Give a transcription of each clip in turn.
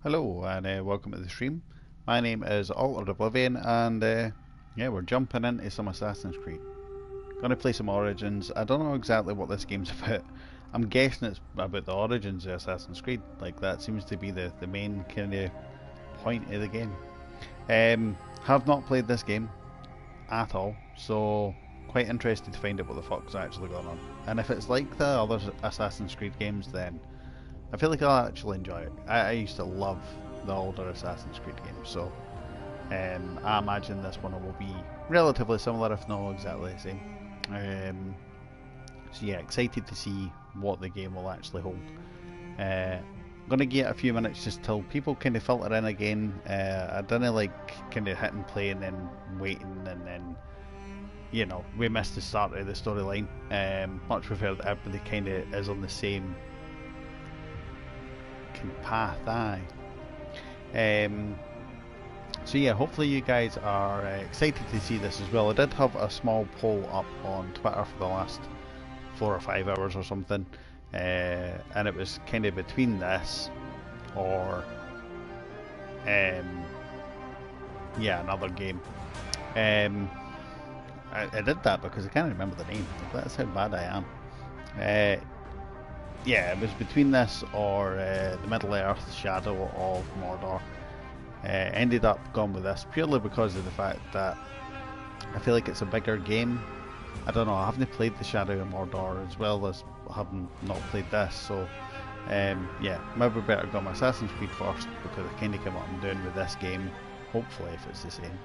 Hello and welcome to the stream. My name is Altered Oblivion and yeah, we're jumping into some Assassin's Creed. Gonna play some Origins. I don't know exactly what this game's about. I'm guessing it's about the origins of Assassin's Creed. Like that seems to be the main kind of point of the game. Have not played this game at all, so quite interested to find out what the fuck's actually going on. And if it's like the other Assassin's Creed games, then I feel like I'll actually enjoy it. I used to love the older Assassin's Creed games, so I imagine this one will be relatively similar, if not exactly the same. Um, so yeah, excited to see what the game will actually hold. I'm gonna give it a few minutes just till people kind of filter in again. I don't like kind of hitting play and then waiting and then we missed the start of the storyline. Much prefer that everybody kind of is on the same path. Aye. So yeah, hopefully you guys are excited to see this as well. I did have a small poll up on Twitter for the last 4 or 5 hours or something, and it was kind of between this or yeah, another game. I did that because I can't remember the name. That's how bad I am. Yeah, it was between this or the Middle Earth Shadow of Mordor. Ended up going with this purely because of the fact that I feel like it's a bigger game. I don't know, I haven't played the Shadow of Mordor as well as having not played this, so yeah, maybe better go my Assassin's Creed first because I kind of came what I'm doing with this game, hopefully if it's the same.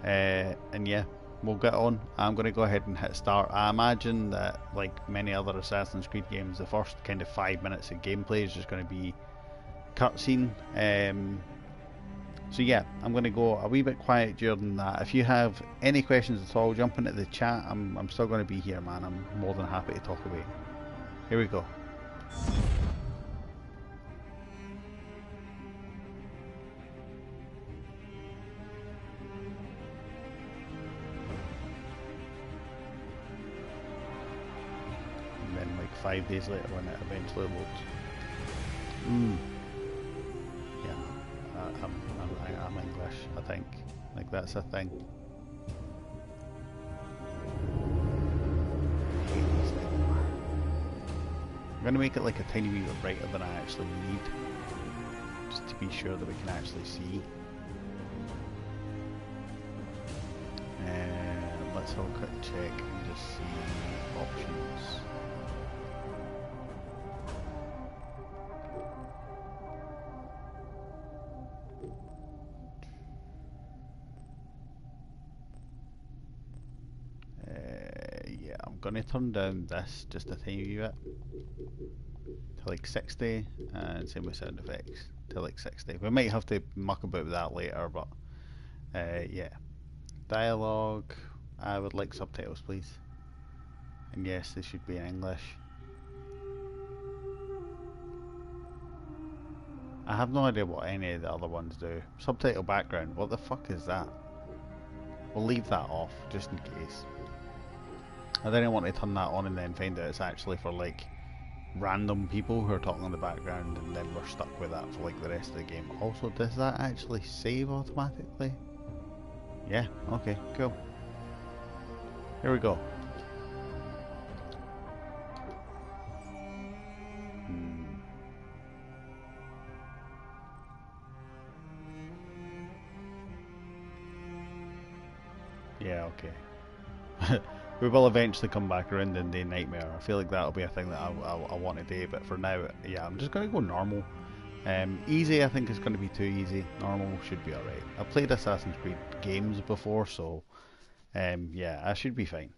And yeah, we'll get on. I'm going to go ahead and hit start. I imagine that, like many other Assassin's Creed games, the first kind of 5 minutes of gameplay is just going to be cutscene. So yeah, I'm going to go a wee bit quiet during that. If you have any questions at all, jump into the chat. I'm still going to be here, man. I'm more than happy to talk away. Here we go. And then like 5 days later when it eventually loads. Yeah, I'm English, I think. Like that's a thing. I'm going to make it like a tiny wee bit brighter than I actually need, just to be sure that we can actually see. And let's have a quick check and just see options. Yeah, I'm going to turn down this just a tiny wee bit to like 60, and same with sound effects to like 60. We might have to muck about with that later, but yeah. Dialogue, I would like subtitles please. And yes, they should be in English. I have no idea what any of the other ones do. Subtitle background, what the fuck is that? We'll leave that off, just in case. I didn't want to turn that on and then find out it's actually for like random people who are talking in the background and then we're stuck with that for like the rest of the game. Also, does that actually save automatically? Yeah, okay, cool. Here we go. Yeah, okay. We will eventually come back around in the Nightmare. I feel like that'll be a thing that I want to do, but for now, yeah, I'm just going to go normal. Easy, I think, is going to be too easy. Normal should be alright. I've played Assassin's Creed games before, so yeah, I should be fine.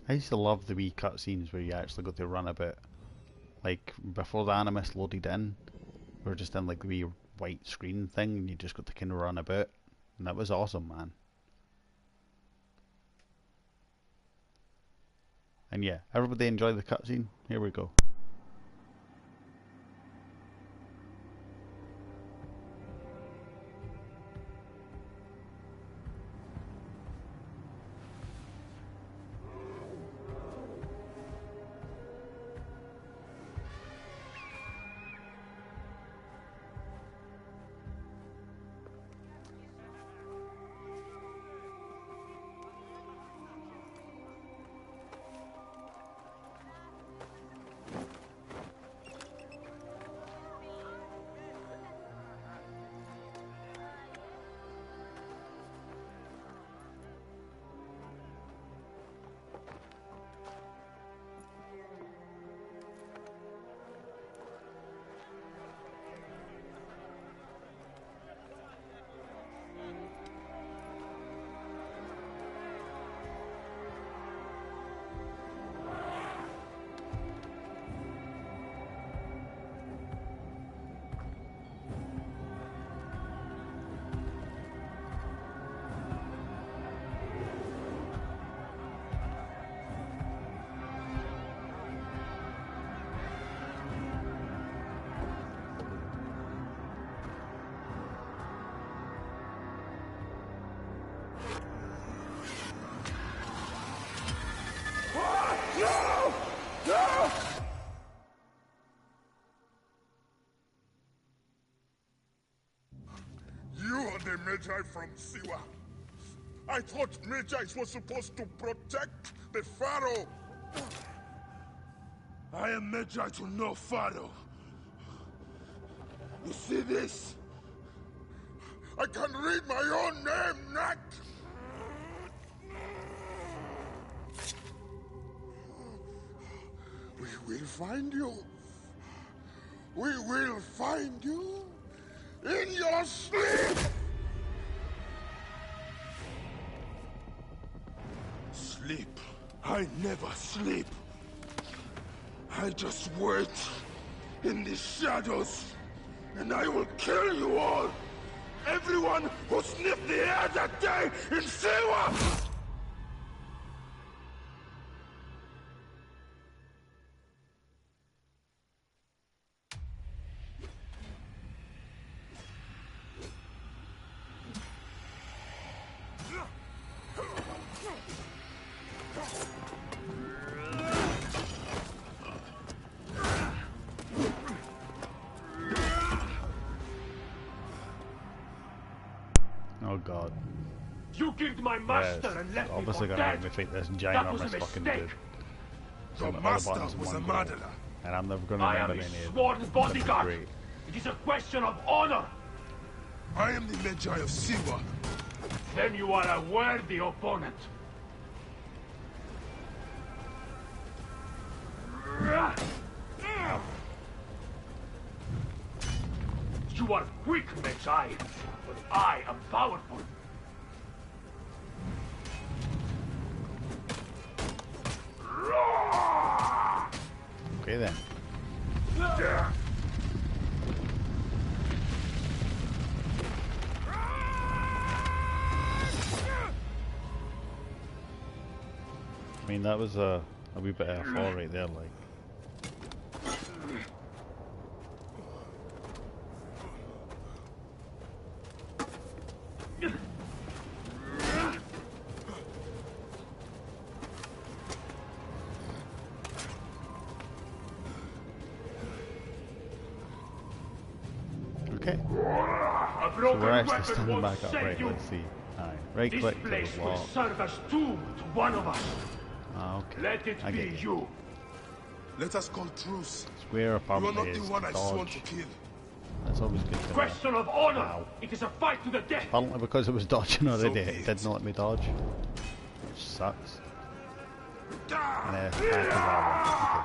I used to love the wee cutscenes where you actually got to run about. Like, before the Animus loaded in, we were just in like the wee white screen thing and you just got to kind of run about. And that was awesome, man. And yeah, everybody enjoy the cutscene. Here we go. The Magi from Siwa. I thought Magi's were supposed to protect the Pharaoh. I am Magi to no Pharaoh. You see this? I can read my own name, Nat! We will find you. We will find you in your sleep! Sleep. I never sleep. I just wait in the shadows, and I will kill you all. Everyone who sniffed the air that day in Siwa! Oh god. You killed my master and left obviously me for gonna dead. make me fight this That was a ginormous fucking mistake. dude. Your Some master other buttons in was a one go. murderer. And I'm never gonna I am remember his any of sworn them. bodyguard. Great. It is a question of honor. I am the Magi of Siwa. Then you are a worthy opponent. You are weak, Magi, but I am powerful. Okay then. I mean, that was a wee bit of a fall right there, like. Okay. A So broken we're actually weapon standing won't back up, save right, you. let's see. Aye. Right This click to place will lock. serve as tomb to one of us. Ah, okay. Let it I be get you. you. Let us call truce. Square You are apparently not the is one I sworn dodge. to kill. That's always good to know. Question of honor. Ow. It is a fight to the death. Apparently because it was dodging already, be it it. didn't let me dodge. Which sucks. And then attack is that one.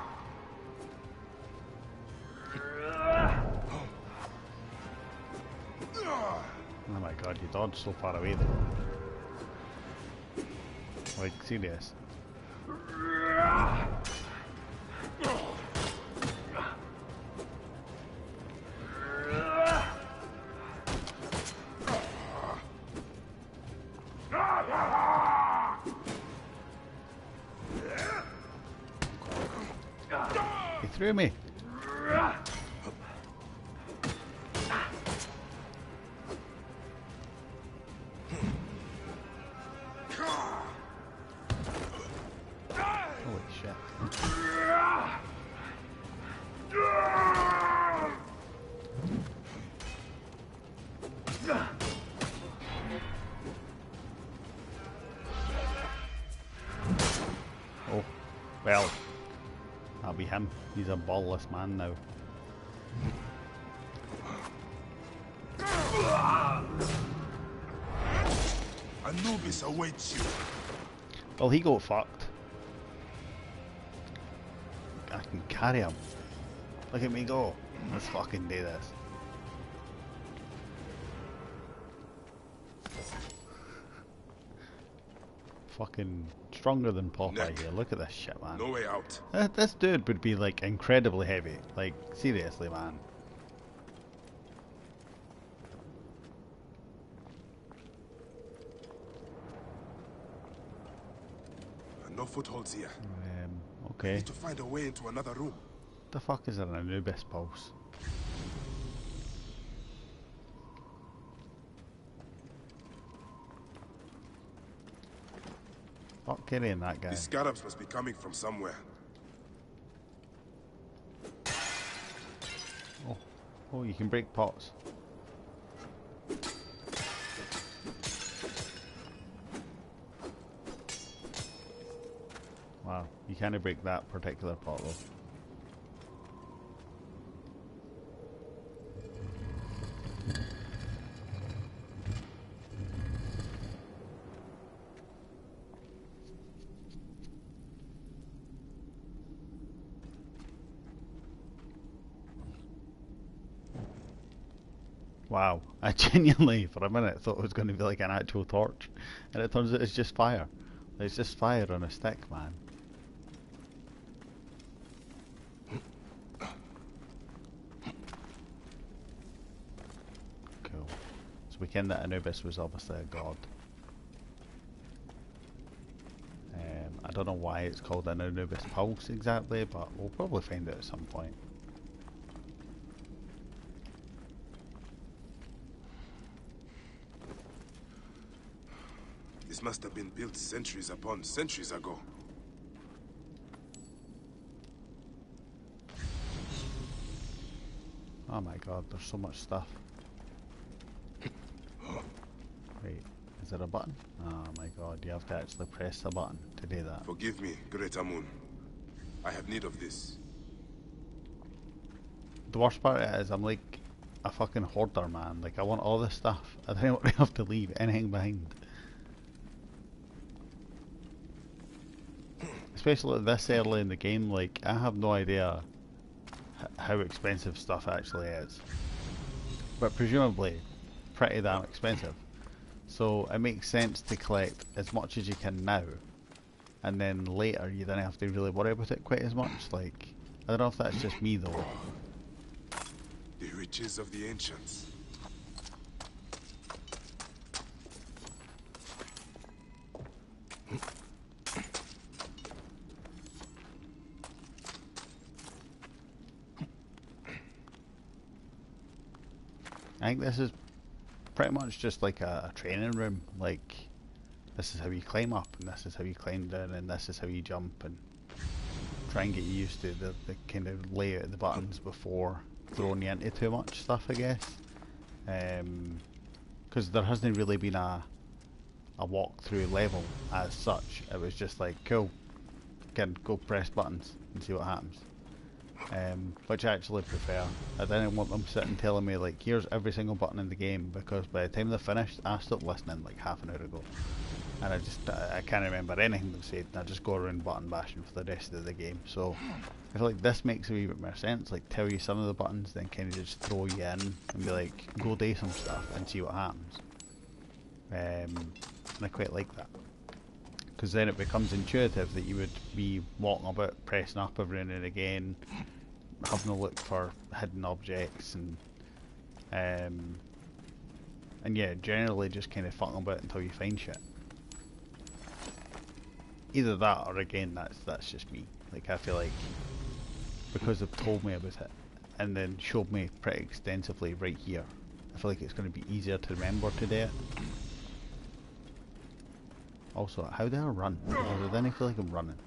Okay. Oh my god, you dodged so far away there. Like, serious. threw me. Holy shit. Oh, well, that'll be him. He's a ballless man now. Anubis awaits you. Well, he got fucked. I can carry him. Look at me go. Let's fucking do this. Fucking stronger than Popeye here. Look at this shit, man. No way out. This dude would be like incredibly heavy. Like, seriously, man. No footholds here. Okay. Need to find a way into another room. What the fuck is an Anubis pulse? Fuck carrying that guy. These scarabs must be coming from somewhere. Oh, you can break pots. Wow, you can't break that particular pot though. Wow, I genuinely, for a minute, thought it was going to be like an actual torch, and it turns out it's just fire. It's just fire on a stick, man. Cool. So we ken that Anubis was obviously a god. I don't know why it's called an Anubis pulse exactly, but we'll probably find out at some point. This must have been built centuries upon centuries ago. Oh my god, there's so much stuff. Wait, is there a button? Oh my god, you have to actually press the button to do that. Forgive me, Great Amun. I have need of this. The worst part of it is I'm like a fucking hoarder, man. Like, I want all this stuff. I don't want to have to leave anything behind. Especially this early in the game, like, I have no idea how expensive stuff actually is. But presumably, pretty damn expensive. So it makes sense to collect as much as you can now, and then later you don't have to really worry about it quite as much. Like, I don't know if that's just me though. The riches of the ancients. I think this is pretty much just like a training room. Like, this is how you climb up, and this is how you climb down, and this is how you jump, and try and get used to the kind of layout of the buttons before throwing you into too much stuff, I guess. Because there hasn't really been a walkthrough level as such. It was just like, cool, can go press buttons and see what happens. Which I actually prefer. I didn't want them sitting telling me like, here's every single button in the game, because by the time they finished, I stopped listening like half an hour ago, and I can't remember anything they've said, and I just go around button bashing for the rest of the game. So I feel like this makes a wee bit more sense, like tell you some of the buttons, then kind of just throw you in and be like, go do some stuff and see what happens. And I quite like that, because then it becomes intuitive that you would be walking about, pressing up every now and again, having a look for hidden objects, and yeah, generally just kind of fucking about until you find shit. Either that, or again, that's just me. Like, I feel like because they've told me about it and then showed me pretty extensively right here. I feel like it's going to be easier to remember to do it. Also, how do I run? I didn't feel like I'm running.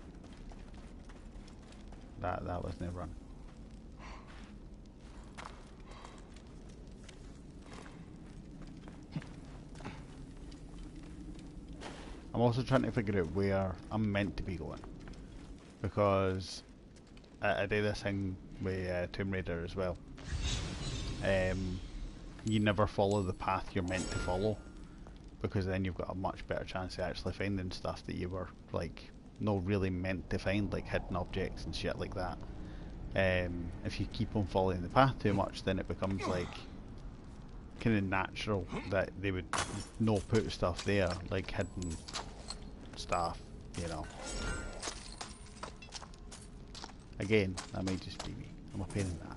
That wasn't a run. I'm also trying to figure out where I'm meant to be going, because I do this thing with Tomb Raider as well. You never follow the path you're meant to follow, because then you've got a much better chance of actually finding stuff that you were like not really meant to find, like hidden objects and shit like that. If you keep on following the path too much, then it becomes like kind of natural that they would not put stuff there, like hidden stuff, you know. Again, that may just be me. I'm a pain in the ass.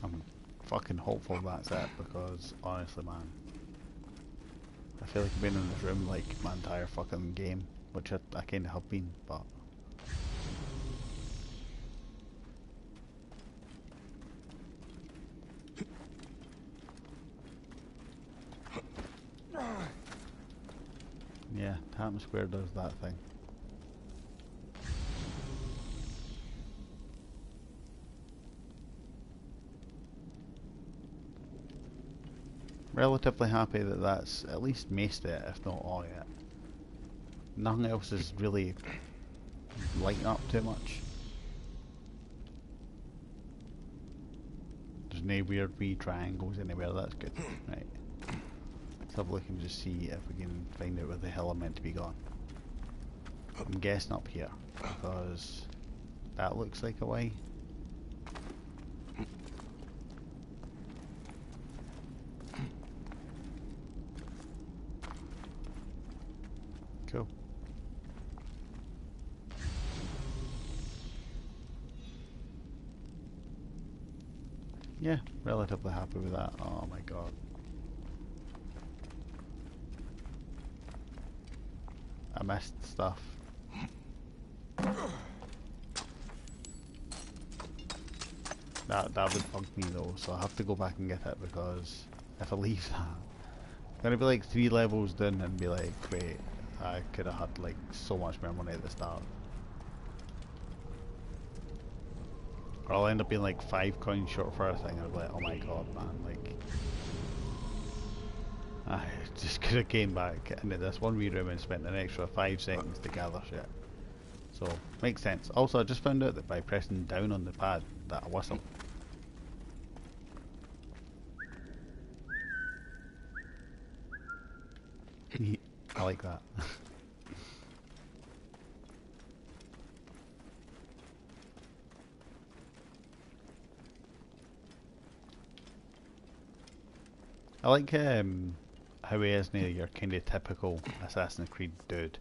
I'm fucking hopeful that's it, because honestly, man, I feel like I've been in this room like my entire fucking game, which I kind of have been, but yeah, Times Square does that thing. Relatively happy that that's at least maced it, if not all yet. Nothing else is really lighting up too much. There's no weird wee triangles anywhere, that's good. Right. Let's have a look and just see if we can find out where the hell I'm meant to be gone. I'm guessing up here, because that looks like a way. Cool. Yeah, relatively happy with that. Oh my god. I missed stuff. That would bug me though, so I have to go back and get it, because if I leave that, I'm gonna be like 3 levels done and be like, wait, I could have had like so much more money at the start. Or I'll end up being like 5 coins short for a thing and I'll be like, oh my god, man, like I just could have came back into this one wee room and spent an extra 5 seconds to gather shit. So, makes sense. Also, I just found out that by pressing down on the pad, that I whistle. I like that. I like how he is now your kind of typical Assassin's Creed dude.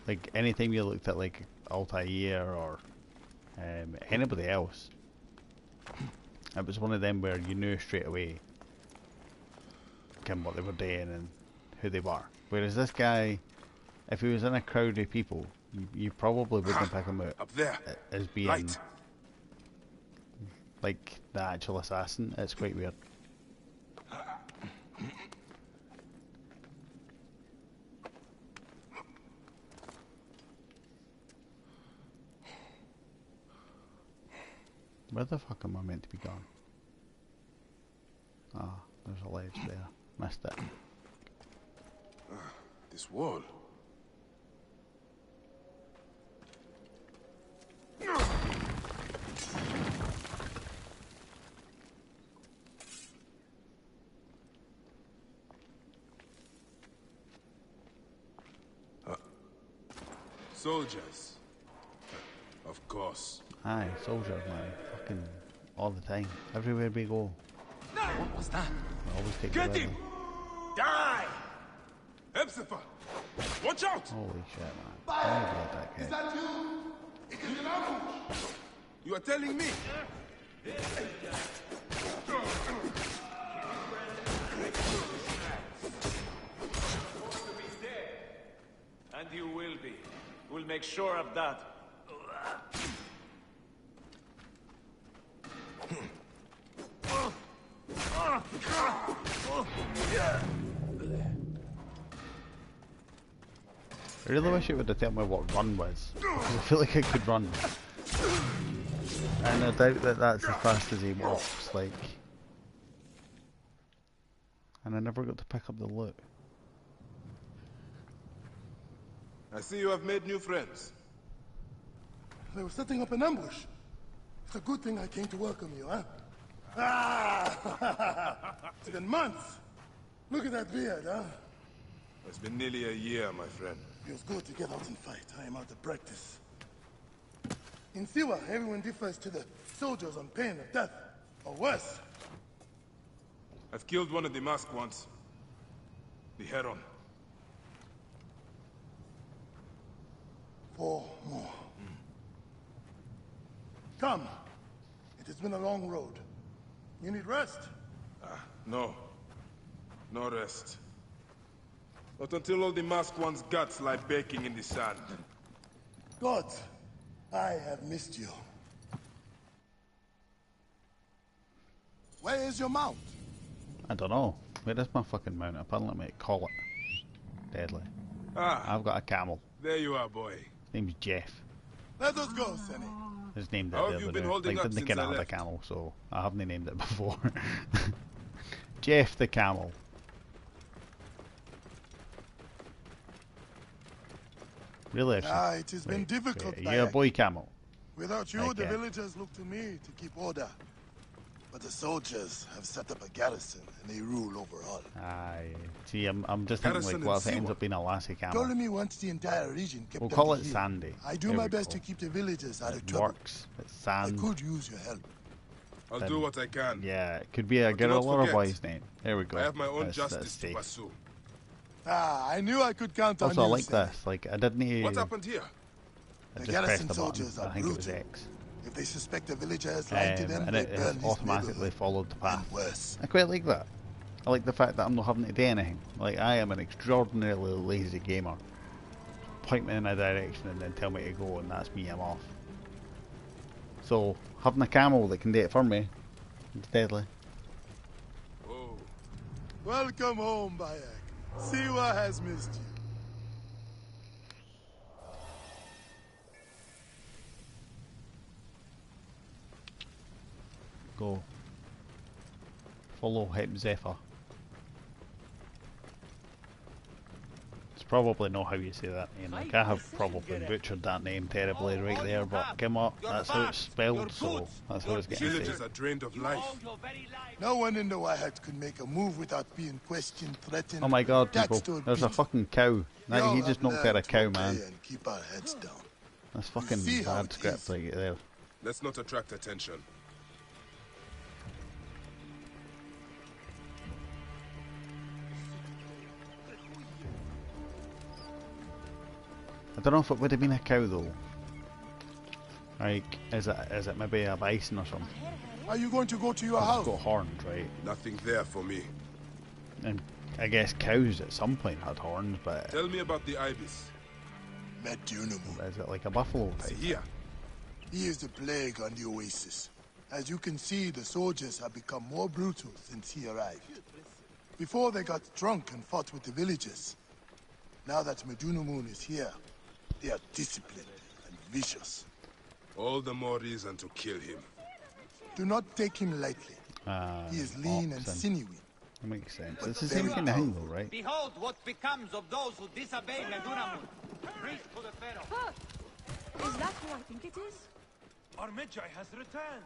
Like, anytime you looked at like Altair or anybody else, it was one of them where you knew straight away what they were doing and who they were. Whereas this guy, if he was in a crowd of people, you probably wouldn't pick him out up there as being light. Like the actual assassin. It's quite weird. Where the fuck am I meant to be going? Ah, there's a ledge there. Missed it. This wall. Soldiers. Of course. Aye, soldiers, man. Fucking all the time. Everywhere we go. What was that? We always take Get the him! Die! Hepzibah! Watch out! Holy shit, man. Oh, God, that kid. Is that you? It is an ambush! You are telling me? And you will be. We'll make sure of that. I really wish it would have told me what run was. 'Cause I feel like I could run. And I doubt that that's as fast as he walks, like. And I never got to pick up the loot. I see you have made new friends. They were setting up an ambush. It's a good thing I came to welcome you, huh? Ah! It's been months. Look at that beard, huh? It's been nearly a year, my friend. Feels good to get out and fight. I am out of practice. In Siwa, everyone defers to the soldiers on pain of death, or worse. I've killed one of the masked ones. The Heron. 4 more. Come. It has been a long road. You need rest? No. No rest. Not until all the masked one's guts lie baking in the sand. God, I have missed you. Where is your mount? I don't know. Where is my fucking mount? Apparently, mate, call it. Deadly. I've got a camel. There you are, boy. His name's Jeff. Let us go, Senny. His named it How the have you other been day. holding Like, up didn't since I have a left? camel, so I haven't named it before. Jeff the camel. Really? It has been difficult, Wait, you're a Bayek. boy camel. Without you, Okay. the villagers look to me to keep order. But the soldiers have set up a garrison, and they rule over all. Aye. See, I'm just thinking, Garrison like, what if it in ends Siwa. up being a lassie camel? Told me once the entire region kept We'll under call it heel. Sandy. I do There my we best go. to keep the villagers out of It trouble. works. It's I sand. could use your help. I'll Then- do what I can. Yeah, it could be a But do not girl or a forget, boy's name. There we go. I have my own That's justice to safe. pursue. I knew I could count on Also, I you, like Senny. this. Like, I didn't. What happened here? I The just garrison pressed the button. soldiers are I think it was brutal. X. If they suspect a villager has lied to them, And they it burn his automatically neighborhood. followed the path. And worse. I quite like that. I like the fact that I'm not having to do anything. Like, I am an extraordinarily lazy gamer. Point me in a direction and then tell me to go, and that's me, I'm off. So, having a camel that can do it for me, it's deadly. Oh, Welcome home, Bayek. Siwa has missed you. Go. Follow Hepzibah. It's probably not how you say that name. Like, I have probably butchered that name terribly right there, but come on, that's how it's spelled, so that's how it's getting villagers said. are drained of life. No one in the Wahat could make a move without being questioned, threatened, Oh my god, taxed, people, or there's a beaten. fucking cow. We Now all he just have knocked out learned a to cow, obey man. and keep our heads down. That's fucking see how bad it script is. right there. Let's not attract attention. I don't know if it would have been a cow though. Like, is it maybe a bison or something? Are you going to go to your It's house? got horns, right? Nothing there for me. And I guess cows at some point had horns, but Tell me about the ibis. Medunamu. is it like a buffalo See type? here. He is the plague on the oasis. As you can see, the soldiers have become more brutal since he arrived. Before they got drunk and fought with the villagers. Now that Medunamun is here, they are disciplined and vicious. All the more reason to kill him. Do not take him lightly. He is lean and oxen. sinewy. That makes sense. It's the same kind of thing though, right? Behold what becomes of those who disobey Medunamun. Priest to the Pharaoh. Is that who I think it is? Our Magi has returned.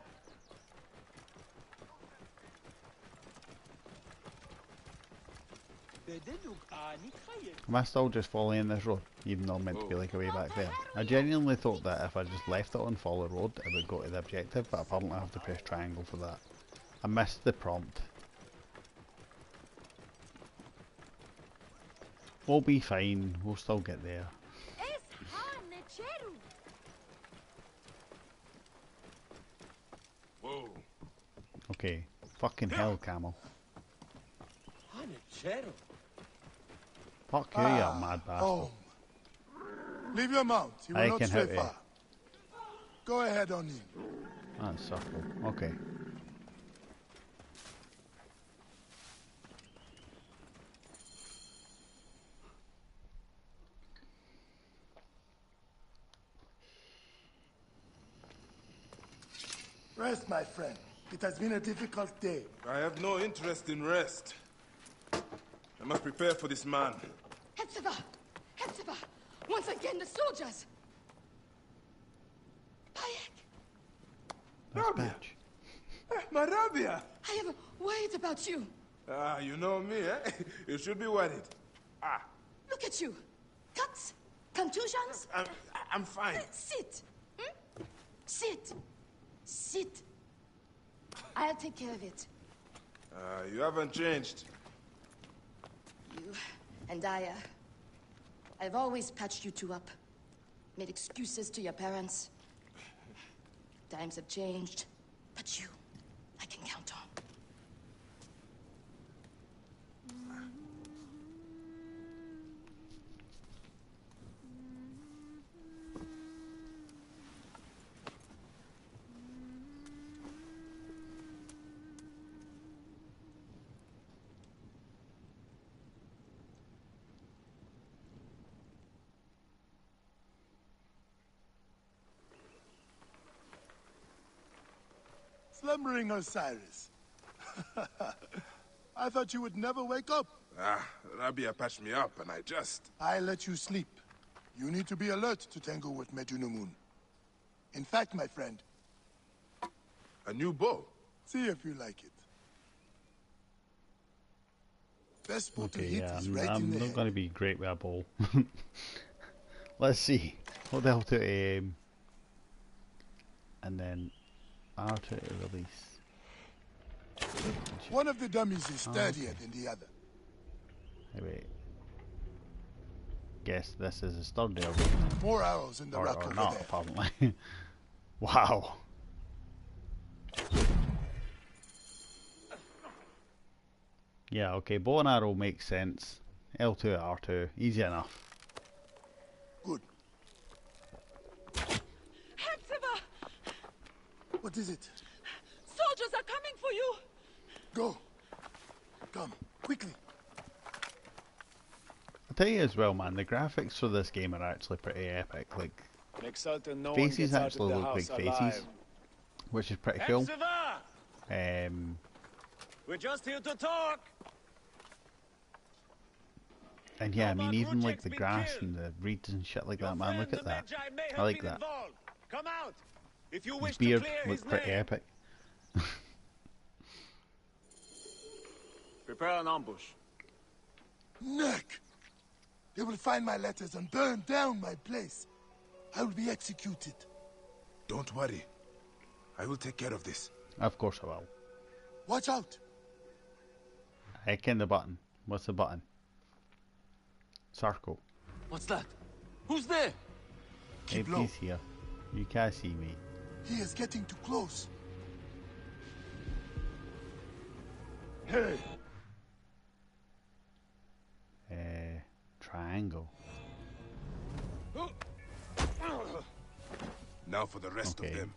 Am I still just following this road, even though I'm meant to be like way back there? I genuinely thought that if I just left it on follow road, it would go to the objective, but apparently I have to press triangle for that. I missed the prompt. We'll be fine. We'll still get there. Whoa. Okay. Fucking hell, camel. Fuck you, you mad bastard. Home. Leave your mount. He will I not can stray help you. far. Go ahead on in. That's circle. Okay. Rest, my friend. It has been a difficult day. I have no interest in rest. I must prepare for this man. Hepzibah! Hepzibah! Once again, the soldiers! Bayek! That's Rabia. bitch. My Rabia! I have worried about you. Ah, you know me, eh? You should be worried. Ah, Look at you. Cuts? Contusions? I'm fine. Sit. Hmm? Sit. Sit. I'll take care of it. You haven't changed. You and I've always patched you two up. Made excuses to your parents. Times have changed, but you, I can count on. Slumbering Osiris. I thought you would never wake up. Ah, Rabia patched me up and I let you sleep. You need to be alert to tangle with Medunamun. In fact, my friend, a new bow. see if you like it. Best spot to Okay, hit yeah, is right in I'm the not head. going to be great with a ball. Let's see. Hold L2 to aim. And then R2 to release. One of the dummies is sturdier than the other. Hey, wait. Guess this is a sturdier More arrows in the or rock over not, there. apparently. Wow. Yeah, okay, bow and arrow makes sense. L2 at R2, easy enough. Good. Hepzibah! What is it? Soldiers are coming for you! Go. Come, quickly. I'll tell you as well, man, the graphics for this game are actually pretty epic. Like, Make certain no faces one gets actually out of the look like house faces, alive. which is pretty cool. Hepzibah! We're just here to talk. And yeah, I mean, About even like Rujek's the been grass killed. and the reeds and shit like Your that, man, look friend, at the that. Magi, may I have like been that. involved. Come out if you His wish to beard clear his looks pretty name. epic. Prepare an ambush. Nick! They will find my letters and burn down my place. I will be executed. Don't worry. I will take care of this. Of course I will. Watch out! I can the button. What's the button? Circle. What's that? Who's there? Keep low. AP's here. You can't see me. He is getting too close. Hey! Triangle. Now for the rest Okay. of them.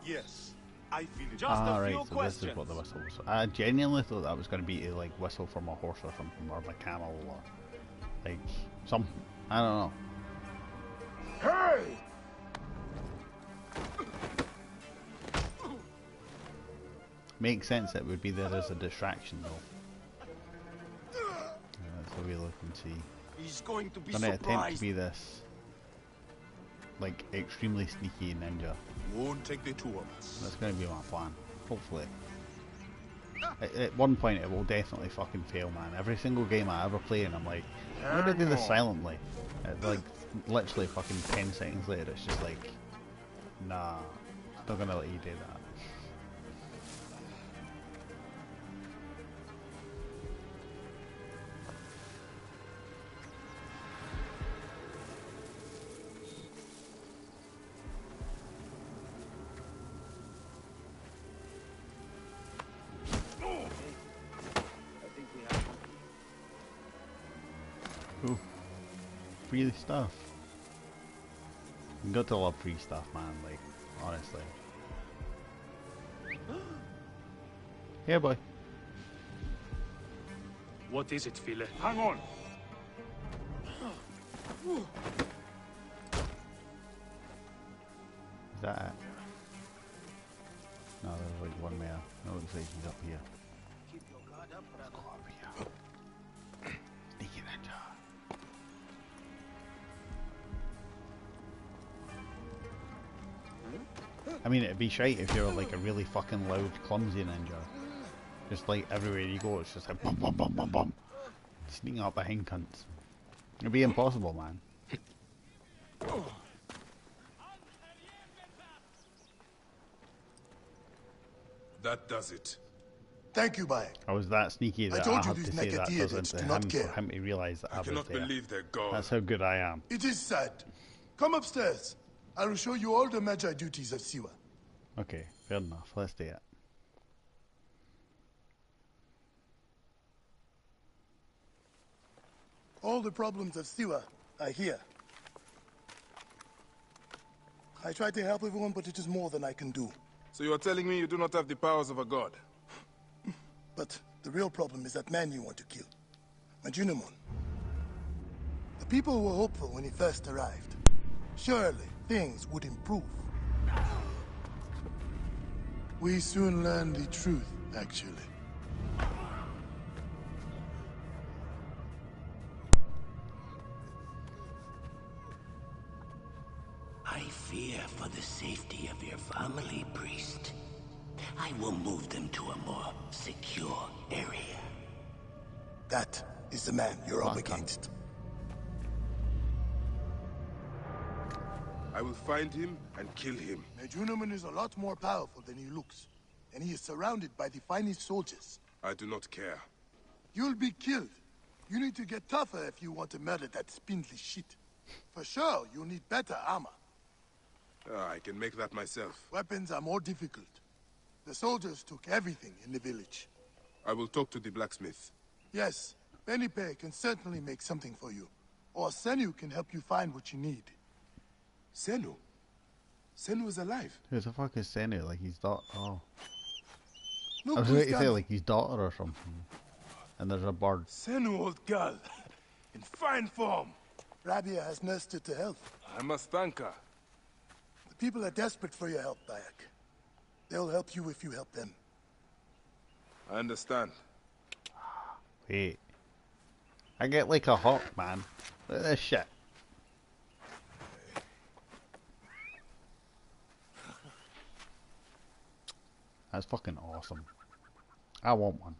Yes, I feel it. Just a Right, few so questions. this is what the whistle was. I genuinely thought that was going to be to, like, whistle from a horse or something, or a camel, or like some. I don't know. Hey! Makes sense it would be there as a distraction, though. That's the way look and see. He's going to be Gonna attempt to surprised. be this, like, extremely sneaky ninja. Won't take the two of us. That's going to be my plan, hopefully. At one point it will definitely fucking fail, man. Every single game I ever play and I'm like, I'm going to do this silently. Like literally fucking 10 seconds later, it's just like, nah, not gonna let you do that. Ooh, free stuff. You got to love free stuff, man, like, honestly. Here, boy. What is it, Phile? Hang on! Is that it? No, there's like one more. No, it looks like he's up here. Keep your guard up, Let's brother. go over here. Sneaky ninja. I mean, it'd be shite if you're like a really fucking loud, clumsy ninja. Just like everywhere you go, it's just like bum bum bum bum bum. Sneaking up behind cunts. It'd be impossible, man. That does it. Thank you, Bayek. I was that sneaky that I, told you had these to say that Naked doesn't idiots to do him not care. for him to realise that I I was cannot there. believe they're gone. That's how good I am. It is sad. Come upstairs. I will show you all the Magi duties of Siwa. Okay, fair enough. Let's do it. All the problems of Siwa are here. I try to help everyone, but it is more than I can do. So you are telling me you do not have the powers of a god? But the real problem is that man you want to kill. Majunimon. The people were hopeful when he first arrived. Surely, things would improve. We soon learned the truth, actually. I fear for the safety of your family, priest. I will move them to a more secure area. That is the man you're up Welcome. against. I will find him and kill him. Majunimon is a lot more powerful than he looks. And he is surrounded by the finest soldiers. I do not care. You'll be killed. You need to get tougher if you want to murder that spindly shit. For sure, you'll need better armor. I can make that myself. Weapons are more difficult. The soldiers took everything in the village. I will talk to the blacksmith. Yes, Benipe can certainly make something for you. Or Senu can help you find what you need. Senu? Senu is alive. Who the fuck is Senu? Like his daughter? Oh. Look I was who's going to say coming. like his daughter or something. And there's a bird. Senu, old girl. In fine form. Rabia has nursed her to health. I must thank her. The people are desperate for your help, Bayek. They'll help you if you help them. I understand. Wait. I get like a hawk, man. Look at this shit. That's fucking awesome. I want one.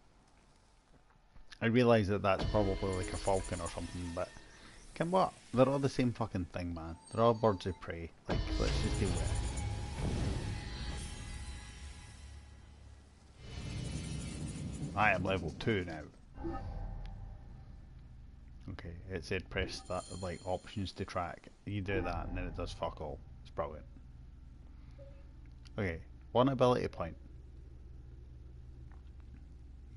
I realise that that's probably like a falcon or something, but can what? They're all the same fucking thing, man. They're all birds of prey. Like, let's just deal with it. I am level 2 now. Okay, it said press that, like, options to track. You do that and then it does fuck all. It's brilliant. Okay, 1 ability point.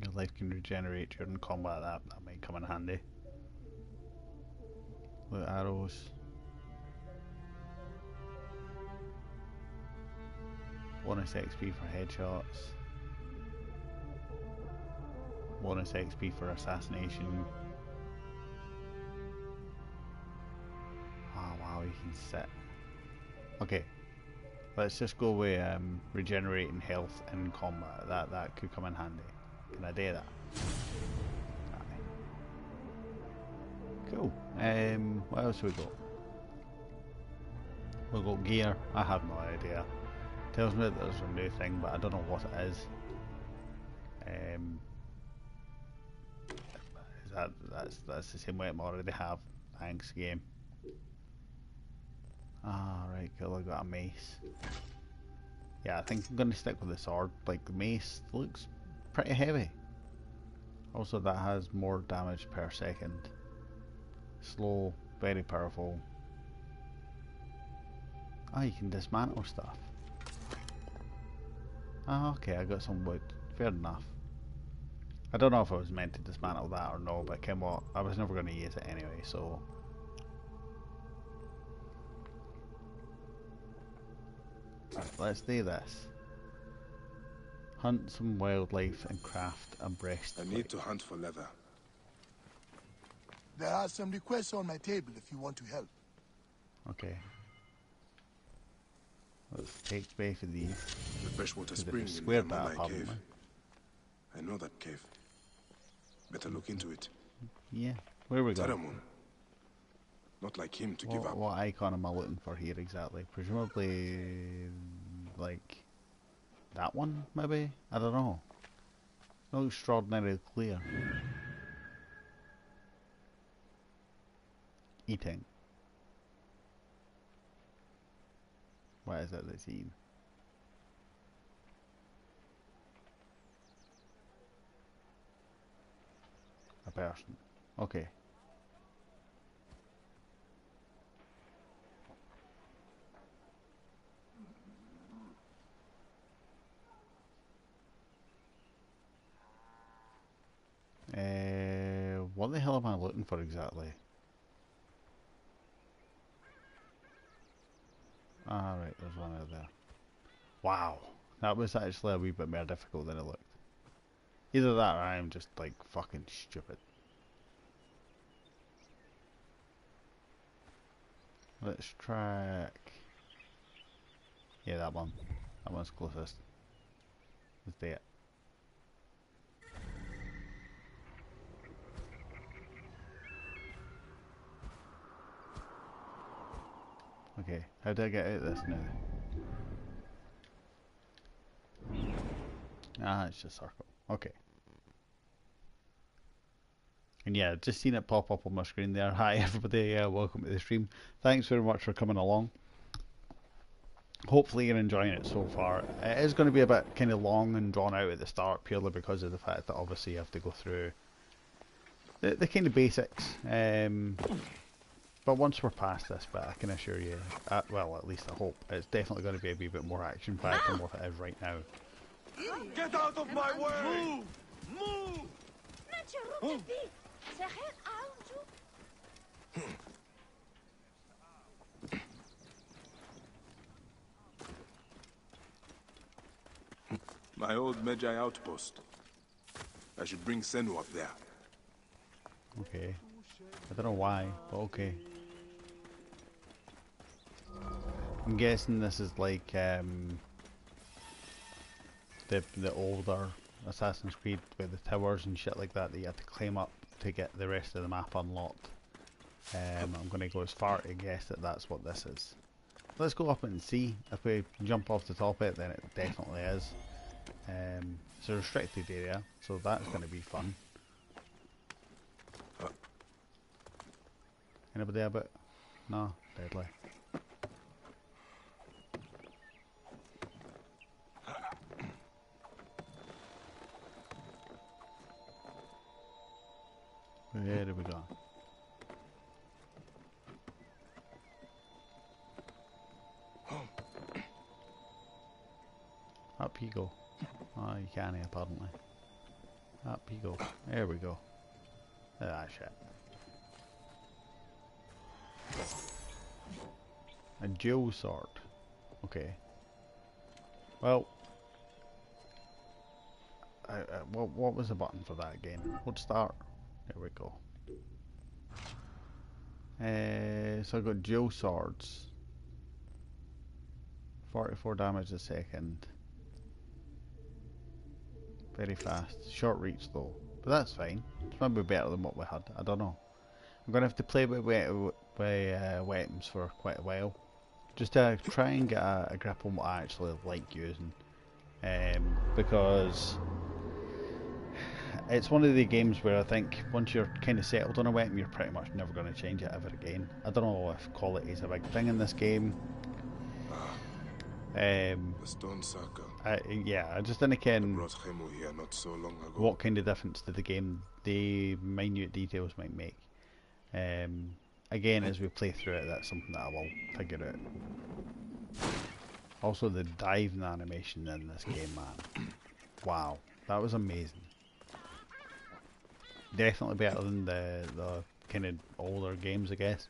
Your life can regenerate during combat. That might come in handy. With arrows. Bonus XP for headshots. Bonus XP for assassination. Oh wow, you can sit. Okay, let's just go with regenerating health in combat. That could come in handy. Can I do that? Aye. Cool. What else we got? We got gear. I have no idea. Tells me that there's a new thing, but I don't know what it is. That's the same way I already have. Thanks, game. Ah, right, cool, I got a mace. Yeah, I think I'm going to stick with the sword. Like, the mace looks pretty heavy. Also, that has more damage per second. Slow, very powerful. Ah, you can dismantle stuff. Ah, okay, I got some wood. Fair enough. I don't know if I was meant to dismantle that or no, but came what? I was never going to use it anyway, so... Right, let's do this. Hunt some wildlife and craft a breastplate. I need to hunt for leather. There are some requests on my table if you want to help. Okay. Let's take space for these. The freshwater Because spring if we in squared the that Ammonite up, cave. haven't I know that cave. Better look into it. we? Yeah. Where are we going? Tadamun. Not like him to give up. What icon am I looking for here exactly? Presumably, like, that one, maybe? I don't know. Not extraordinarily clear. Eating. What is it that's eating? A person. Okay. What the hell am I looking for exactly? Ah, right, there's one out there. Wow, that was actually a wee bit more difficult than it looked. Either that or I am just like fucking stupid. Let's track. Yeah, that one. That one's closest. Let's do it. Okay, how do I get out of this now? Ah, it's just circle. Okay. And yeah, just seen it pop up on my screen there. Hi everybody, welcome to the stream. Thanks very much for coming along. Hopefully you're enjoying it so far. It is going to be a bit kind of long and drawn out at the start, purely because of the fact that obviously you have to go through the kind of basics. But once we're past this bit, I can assure you, well, at least I hope, it's definitely going to be a wee bit more action-packed than what it is right now. Get out of my way! Move! Move! My old Medjay outpost. I should bring Senu up there. Okay. I don't know why, but okay. I'm guessing this is like the older Assassin's Creed with the towers and shit like that you have to climb up to get the rest of the map unlocked. I'm going to go as far to guess that that's what this is. Let's go up and see. If we jump off the top of it, then it definitely is. It's a restricted area, so that's going to be fun. Anybody a bit? No, deadly. Where do we go? Up you go. Oh, you can't apparently. Up you go. There we go. Ah, shit. A dual sword. Okay. Well, what was the button for that again? Let's start. There we go. So I got dual swords. 44 damage a second. Very fast. Short reach though. But that's fine. It's maybe better than what we had. I don't know. I'm going to have to play with weapons for quite a while. Just to try and get a grip on what I actually like using. Because It's one of the games where I think once you're kind of settled on a weapon, you're pretty much never going to change it ever again. I don't know if quality is a big thing in this game. The stone circle. Yeah, I just didn't ken Brought Hemu here not so long ago. what kind of difference to the game the minute details might make. Again, as we play through it, that's something that I will figure out. Also, the diving animation in this game, man. Wow, that was amazing. Definitely better than the kind of older games, I guess.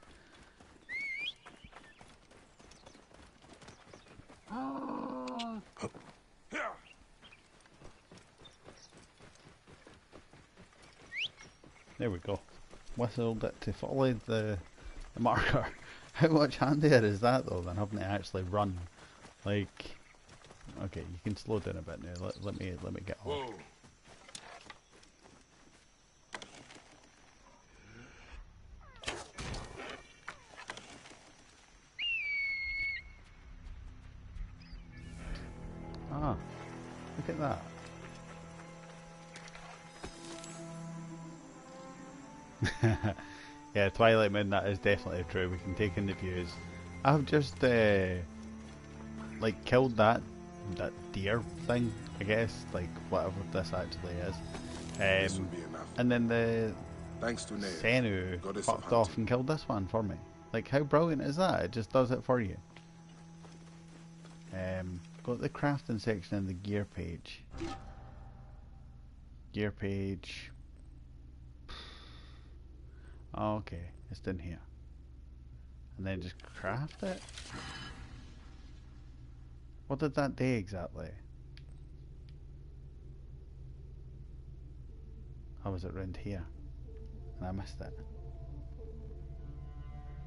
There we go. Whistled it to follow the marker. How much handier is that though than having to actually run? Like, okay, you can slow down a bit now. Let me get off. Whoa. Ah, look at that. Yeah, Twilight Moon, that is definitely true. We can take in the views. I've just like killed that deer thing, I guess, like whatever this actually is. This will be enough. And then the Thanks to Nave, Senu goddess of fucked off hunting. and killed this one for me. Like, how brilliant is that? It just does it for you. Got the crafting section in the gear page. Gear page. Oh, okay, it's in here. And then just craft it? What did that do exactly? How was it round here? And I missed it.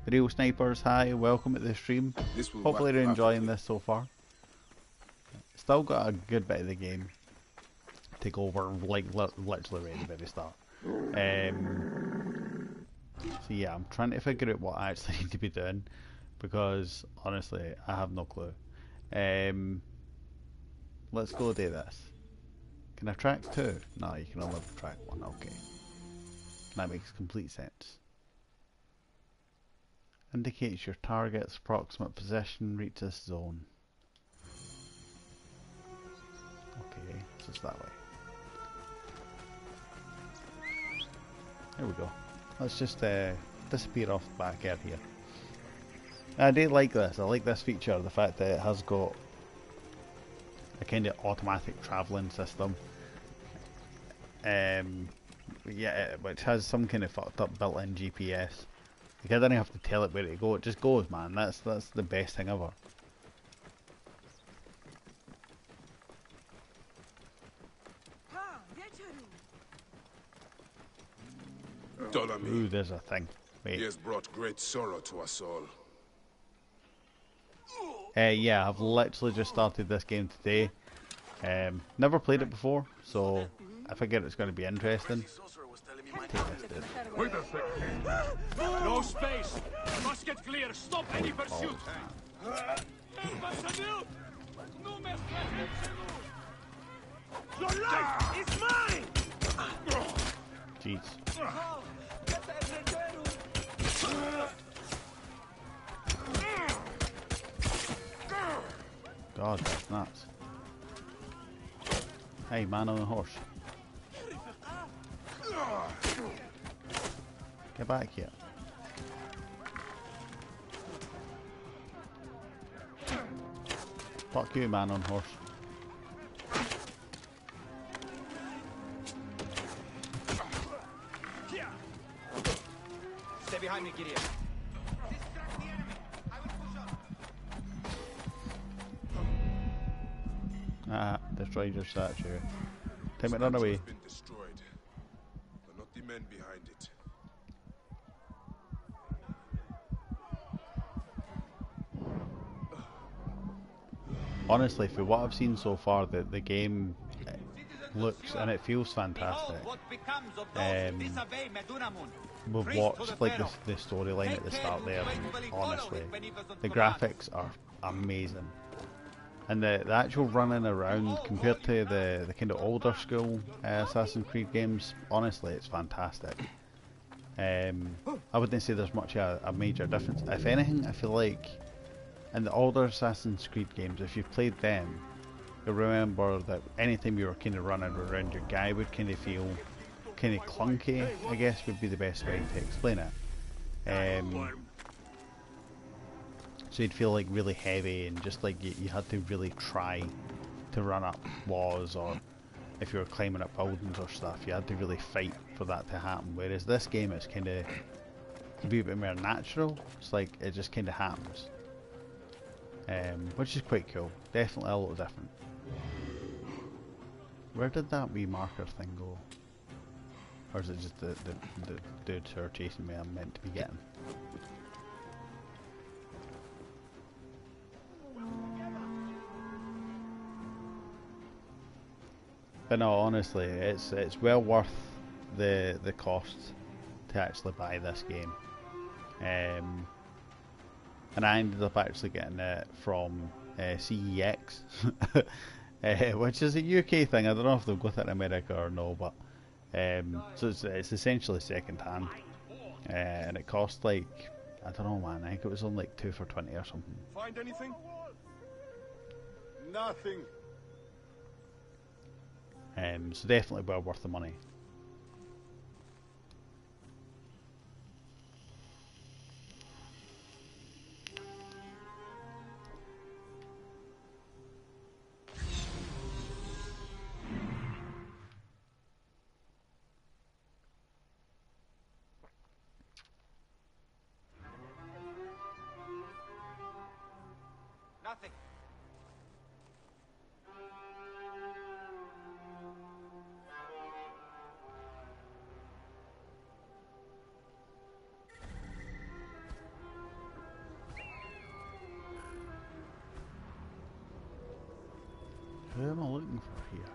The Real Snipers, hi, welcome to the stream. This will Hopefully work you're enjoying perfectly. this so far. Still got a good bit of the game to go over, like literally right at the very start. So yeah, I'm trying to figure out what I actually need to be doing, because honestly, I have no clue. Let's go do this. Can I track two? No, you can only track one, okay. That makes complete sense. Indicates your target's approximate position, reach this zone. Okay, so it's that way. There we go. Let's just disappear off the back end here. I do like this. I like this feature, the fact that it has got a kind of automatic travelling system. Yeah, which has some kind of fucked up built-in GPS. Like, I don't have to tell it where to go, it just goes, man. That's the best thing ever. Ptolemy, Ooh, there's a thing. he Wait. has brought great sorrow to us all. Yeah, I've literally just started this game today. Never played it before, so I figure it's going to be interesting. Take this, dude. Wait a second. No space. Must get clear. Stop any pursuit. Your life is mine. Jeez. God, that's nuts. Hey, man on a horse. Get back here. Fuck you, man on horse. Stay behind me, Gideon. Ah, destroyed your statue. Take it on Statue away. has been destroyed, but not the men behind it. Honestly, for what I've seen so far, the game looks and it feels fantastic. We've watched like the storyline at the start there, and honestly, the graphics are amazing. And the actual running around compared to the kind of older school Assassin's Creed games, honestly, it's fantastic. I wouldn't say there's much a major difference. If anything, I feel like in the older Assassin's Creed games, if you've played them, you'll remember that anytime you were kind of running around, your guy would kind of feel kind of clunky, I guess would be the best way to explain it. So you'd feel like really heavy and just like you had to really try to run up walls, or if you were climbing up buildings or stuff, you had to really fight for that to happen. Whereas this game is kind of a bit more natural. It's like it just kind of happens, which is quite cool. Definitely a little different. Where did that wee marker thing go? Or is it just the dudes who are chasing me I'm meant to be getting? But no, honestly, it's well worth the cost to actually buy this game. And I ended up actually getting it from CEX, which is a UK thing. I don't know if they'll go to it in America or no, but so it's essentially second hand, and it cost like, I don't know, man. I think it was on like 2 for $20 or something. Find anything? Nothing. So definitely well worth the money. Nothing. Who am I looking for here?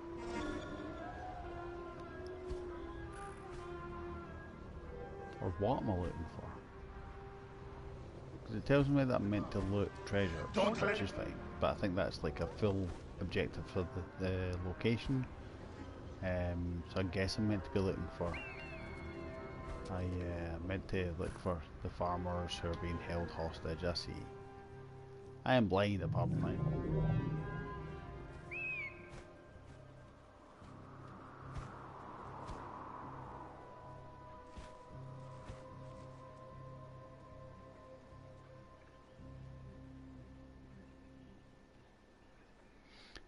Or what am I looking for? Because it tells me that I'm meant to loot treasure, which is fine. But I think that's like a full objective for the location. So I guess I'm meant to be looking for... I meant to look for the farmers who are being held hostage. I see. I am blind apparently.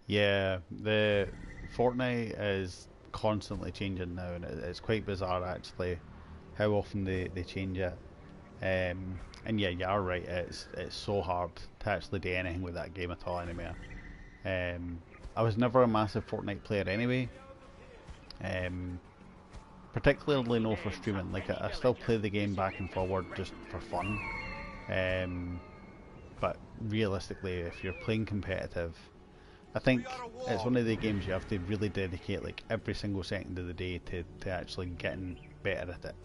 Yeah, the Fortnite is constantly changing now, and it's quite bizarre actually how often they change it. And yeah, you are right. It's so hard to actually do anything with that game at all anymore. I was never a massive Fortnite player anyway. Particularly no for streaming. Like I still play the game back and forward just for fun. But realistically, if you're playing competitive, I think it's one of the games you have to really dedicate like every single second of the day to actually getting better at it,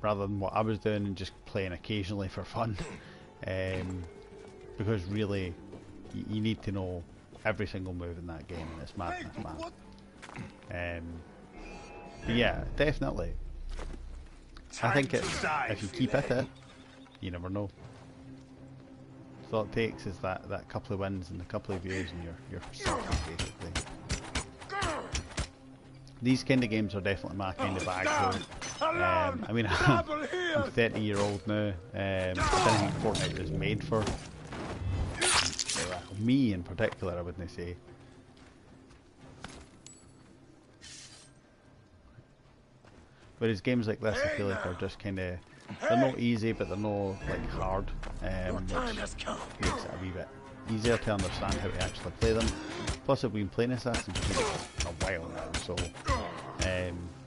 rather than what I was doing and just playing occasionally for fun. Because really you need to know every single move in that game, and it's madness, man. But yeah, definitely I think it's, if you keep at it, you never know. So all it takes is that couple of wins and a couple of views and you're sorted basically. These kind of games are definitely my kind of bag though. I mean, I'm 30-year-old now. I don't think Fortnite was made for me in particular, I wouldn't say. Whereas games like this I feel like are just kind of, they're not easy, but they're not like hard, which makes it a wee bit easier to understand how to actually play them. Plus I've been playing Assassin's Creed for a while now, so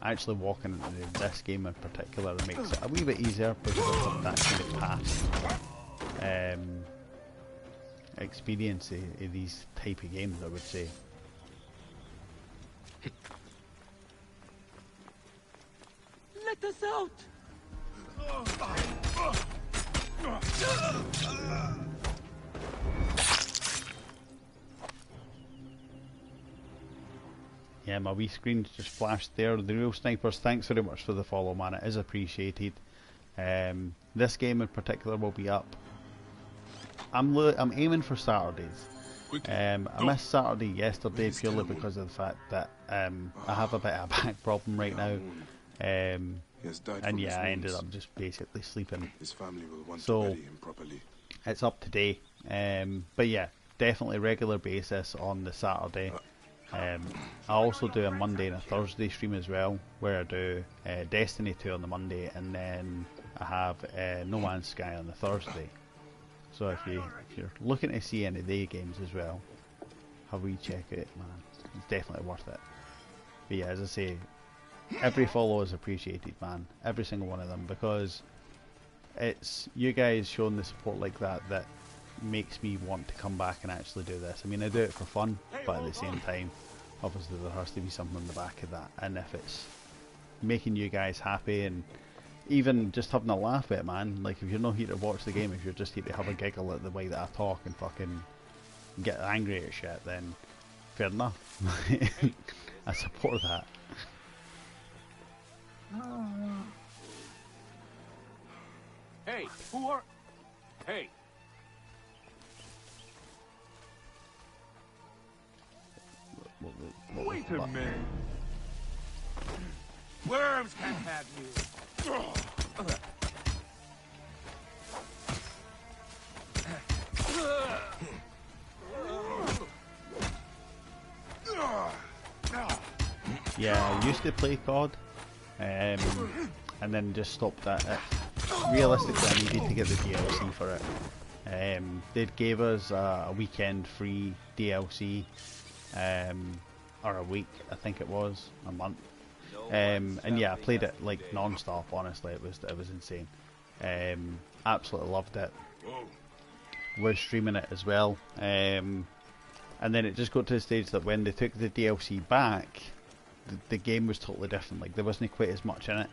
actually walking into this game in particular makes it a wee bit easier because of that kind of past experience of these type of games, I would say. Let us out! Yeah, my wee screen's just flashed there. The Real Snipers, thanks very much for the follow, man. It is appreciated. This game in particular will be up. I'm aiming for Saturdays. I missed Saturday yesterday purely because of the fact that I have a bit of a back problem right now. And yeah, I ended up just basically sleeping. His family will want So, to bury him properly. It's up today. But yeah, definitely regular basis on the Saturday. I also do a Monday and a Thursday stream as well, where I do Destiny 2 on the Monday, and then I have No Man's Sky on the Thursday. So if you're looking to see any of the games as well, have a wee check it, man. It's definitely worth it. But yeah, as I say, every follow is appreciated, man. Every single one of them, because it's you guys showing the support like that that makes me want to come back and actually do this. I mean, I do it for fun, but at the same time, obviously there has to be something on the back of that. And if it's making you guys happy and even just having a laugh at it, man, like if you're not here to watch the game, if you're just here to have a giggle at the way that I talk and fucking get angry at shit, then fair enough. I support that. Hey, who are... Hey. Wait a minute. Worms can have you. Yeah, I used to play COD, and then just stopped at it. Realistically, I needed to get the DLC for it. They gave us a weekend free DLC, or a week, I think it was, a month. And yeah, I played it like non-stop. Honestly, it was insane. Absolutely loved it. Was streaming it as well. And then it just got to the stage that when they took the DLC back, the game was totally different. Like there wasn't quite as much in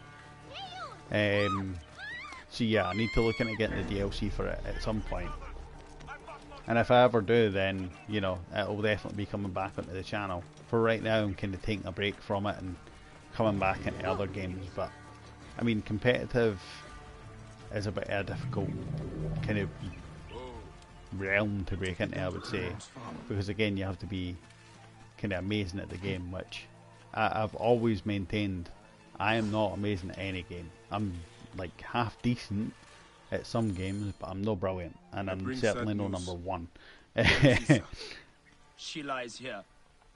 it. So yeah, I need to look into getting the DLC for it at some point. And if I ever do, then you know it'll definitely be coming back onto the channel. For right now, I'm kind of taking a break from it and coming back into other games. But I mean, competitive is a bit of a difficult kind of realm to break into, I would say, because again, you have to be kind of amazing at the game, which I've always maintained. I am not amazing at any game. I'm like half decent at some games, but I'm no brilliant, and I'm certainly no number one. She lies here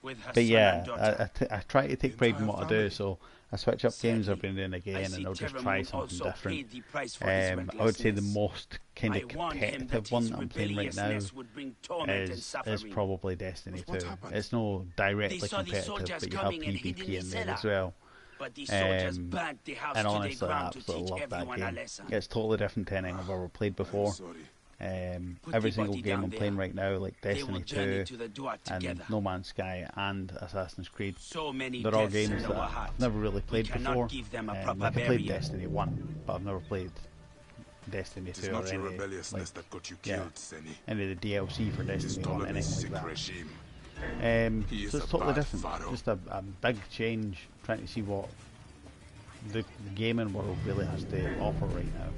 with her But son yeah, and daughter. I try to take pride in what I do, so I switch up games every now and again, and I'll just try something different. I would say the most kind of competitive one that I'm playing right now is probably Destiny 2. It's no directly competitive, but you have PvP in there as well. And honestly, I absolutely love that game. It's totally different to anything I've ever played before. Every single game I'm playing right now, like Destiny 2 and No Man's Sky and Assassin's Creed, they're all games that I've never really played before. Like I played Destiny 1, but I've never played Destiny 2 or any, any of the DLC for Destiny 1, anything like that. So it's totally different, just a big change, trying to see what the gaming world really has to offer right now.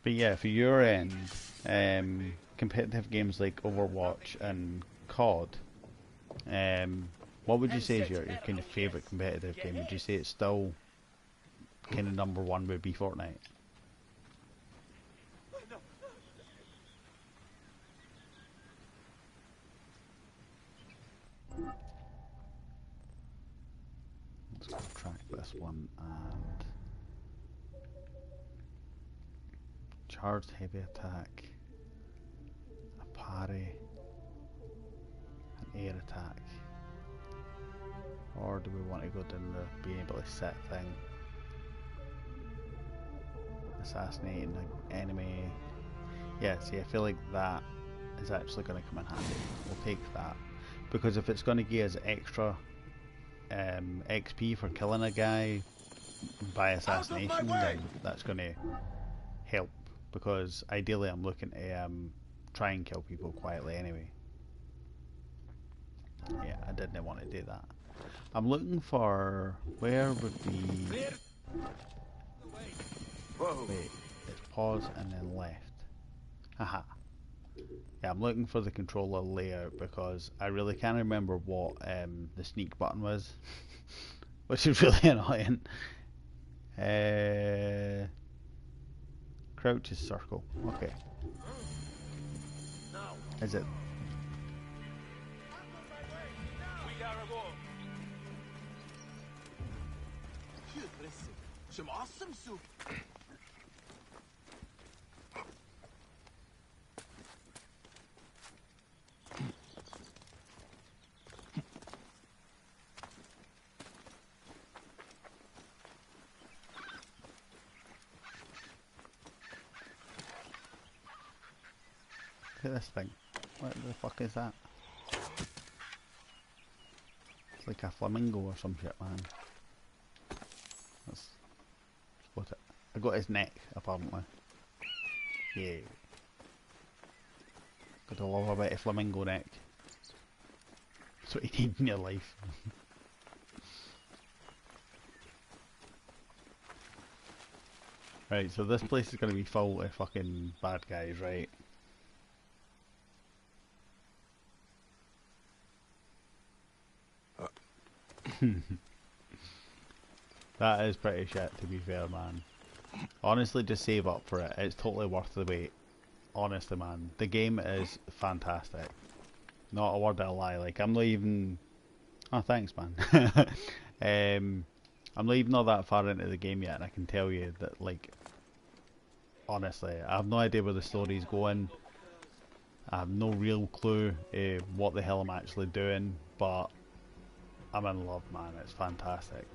But yeah, for your end, competitive games like Overwatch and COD, what would you say is your kind of favourite competitive game? Would you say it's still kind of number one would be Fortnite? Let's go track this one and charged heavy attack, a parry, an air attack. Or do we want to go down the being able to set thing? Assassinating an enemy. Yeah, see, I feel like that is actually going to come in handy. We'll take that. Because if it's going to give us extra XP for killing a guy by assassination, then that's going to help, because ideally I'm looking to try and kill people quietly anyway. Yeah, I didn't want to do that. I'm looking for, where would be, wait, it's pause and then left. Haha. Yeah, I'm looking for the controller layout because I really can't remember what the sneak button was, which is really annoying. Crouch is circle. Okay. Is it? Look at this thing. What the fuck is that? It's like a flamingo or some shit, man. Let's spot it. I got his neck, apparently. Yeah. Gotta love a bit of flamingo neck. That's what you need in your life. Right, so this place is gonna be full of fucking bad guys, right? That is pretty shit, to be fair, man. Honestly, just save up for it. It's totally worth the wait. Honestly, man. The game is fantastic. Not a word of a lie. Like, I'm not even... Oh, thanks, man. I'm not even all that far into the game yet, and I can tell you that, like... Honestly, I have no idea where the story's going. I have no real clue what the hell I'm actually doing, but... I'm in love, man. It's fantastic.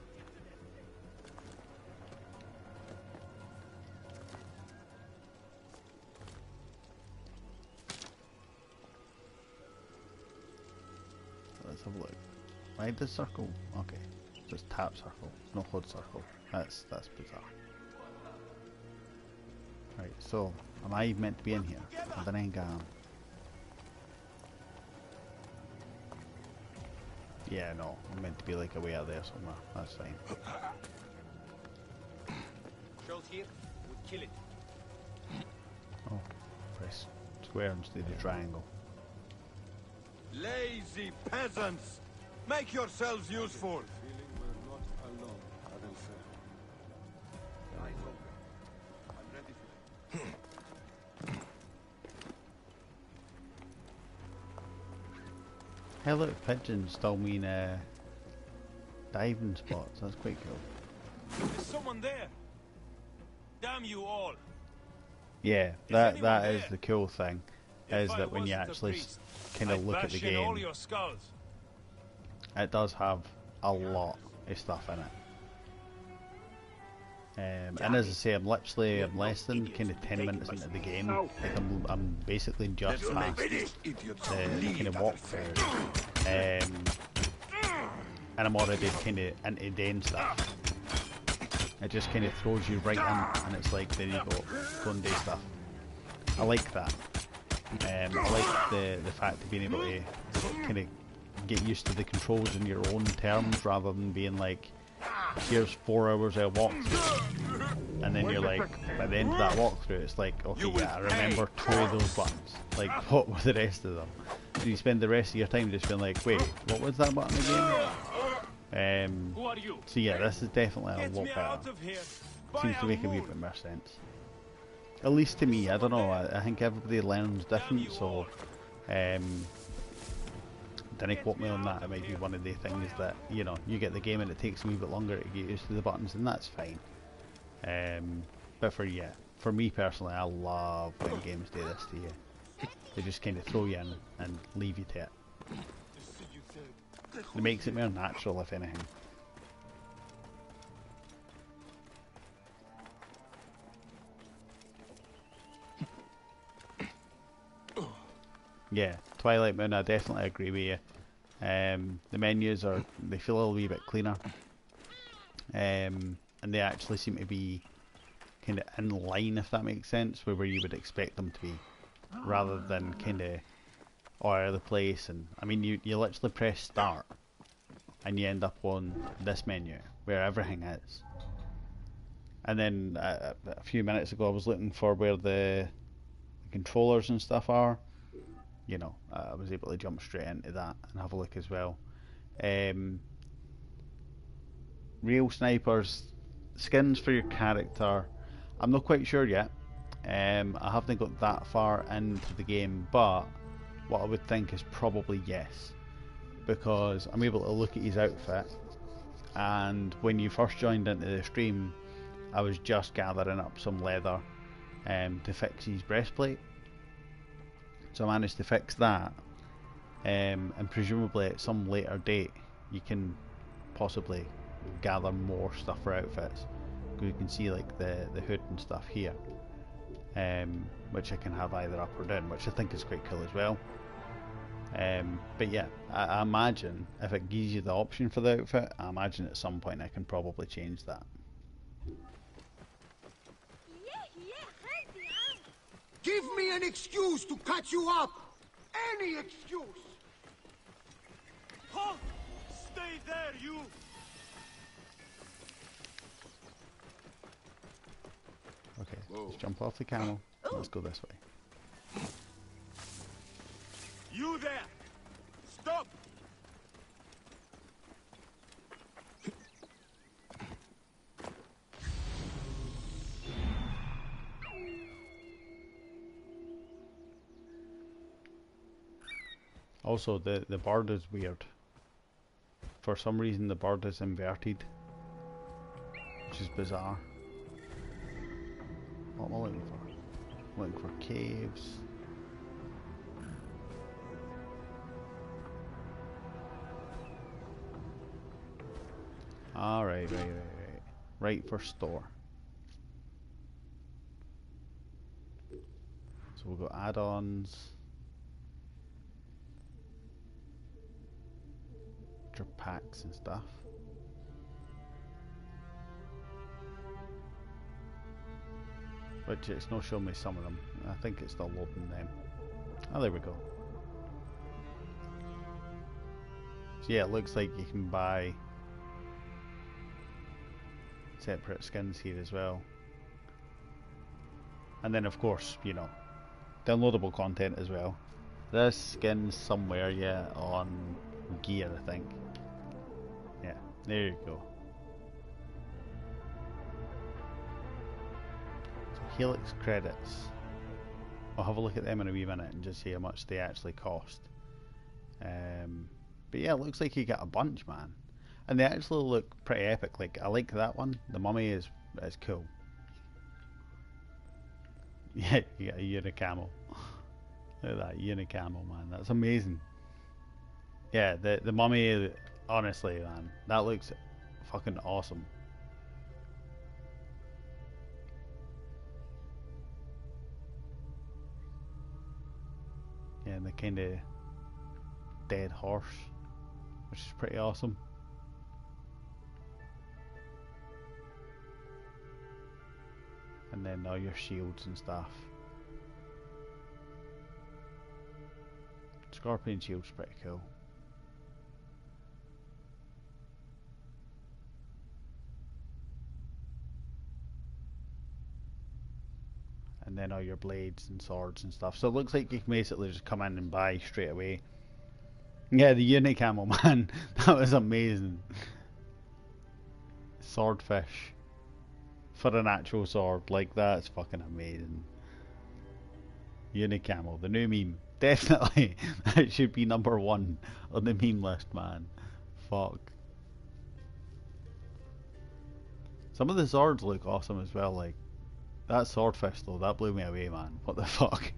Let's have a look. Right, the circle. Okay, just tap circle, no hold circle. That's bizarre. Right, so am I meant to be in here? I don't think I am. Yeah, no, I'm meant to be like away out there somewhere. That's fine. Shows here, we kill it. Oh, press square instead of triangle. Lazy peasants! Make yourselves useful! Hey look, pigeons still mean diving spots. That's quite cool. There's someone there! Damn you all! Yeah, that is the cool thing, is that when you actually kind of look at the game, it does have a lot of stuff in it. And as I say, I'm less than kind of 10 minutes into the game. Like I'm basically just past the kind of walkthrough, and I'm already kind of into doing stuff. It just kind of throws you right in, and it's like, there you go and do stuff. I like that. I like the fact of being able to kind of get used to the controls in your own terms, rather than being like, here's 4 hours of walkthrough, and then you're like, by the end of that walkthrough, it's like, okay, yeah, I remember 2 of those buttons. Like, what were the rest of them? So you spend the rest of your time just being like, wait, what was that button again? So yeah, this is definitely a lot better. Seems to make a wee bit more sense. At least to me, I don't know, I think everybody learns different, so don't quote me on that. It might be one of the things that, you know, you get the game and it takes a wee bit longer to get used to the buttons, and that's fine. But for me personally, I love when games do this to you. They just kind of throw you in and leave you to it. It makes it more natural, if anything. Yeah, Twilight Moon, I definitely agree with you. The menus they feel a little wee bit cleaner, and they actually seem to be kind of in line, if that makes sense, where you would expect them to be, rather than kind of all over the place. And I mean, you literally press start, and you end up on this menu where everything is. And then a few minutes ago, I was looking for where the controllers and stuff are. You know, I was able to jump straight into that and have a look as well. Real snipers, skins for your character. I'm not quite sure yet. I haven't got that far into the game, but what I would think is probably yes, because I'm able to look at his outfit, and when you first joined into the stream, I was just gathering up some leather to fix his breastplate. So I managed to fix that, and presumably at some later date you can possibly gather more stuff for outfits, because you can see like the hood and stuff here, which I can have either up or down, which I think is quite cool as well. But yeah, I imagine if it gives you the option for the outfit, I imagine at some point I can probably change that. Give me an excuse to cut you up! Any excuse! Halt! Stay there, you! Okay, let's jump off the camel. Let's go this way. You there! Stop! Also, the bird is weird. For some reason the bird is inverted, which is bizarre. What am I looking for? I'm looking for caves. Alright, right for store. So we've got add-ons. Packs and stuff. Which it's not showing me some of them. I think it's still loading them. Oh, there we go. So yeah, it looks like you can buy separate skins here as well. And then of course, you know, downloadable content as well. This skin's somewhere, yeah, on gear, I think. Yeah, there you go. So Helix credits. I'll have a look at them in a wee minute and just see how much they actually cost. But yeah, it looks like you get a bunch, man. And they actually look pretty epic. Like, I like that one. The mummy is cool. Yeah, you got a unicamel. Look at that unicamel, man. That's amazing. Yeah, the mummy, honestly, man, that looks fucking awesome. Yeah, and the kind of dead horse, which is pretty awesome. And then all your shields and stuff. Scorpion shield's pretty cool. And then all your blades and swords and stuff. So it looks like you can basically just come in and buy straight away. Yeah, the unicamel, man. That was amazing. Swordfish. For an actual sword. Like, that's fucking amazing. Unicamel, the new meme. Definitely. That should be number 1 on the meme list, man. Fuck. Some of the swords look awesome as well, like that swordfish though, that blew me away, man. What the fuck?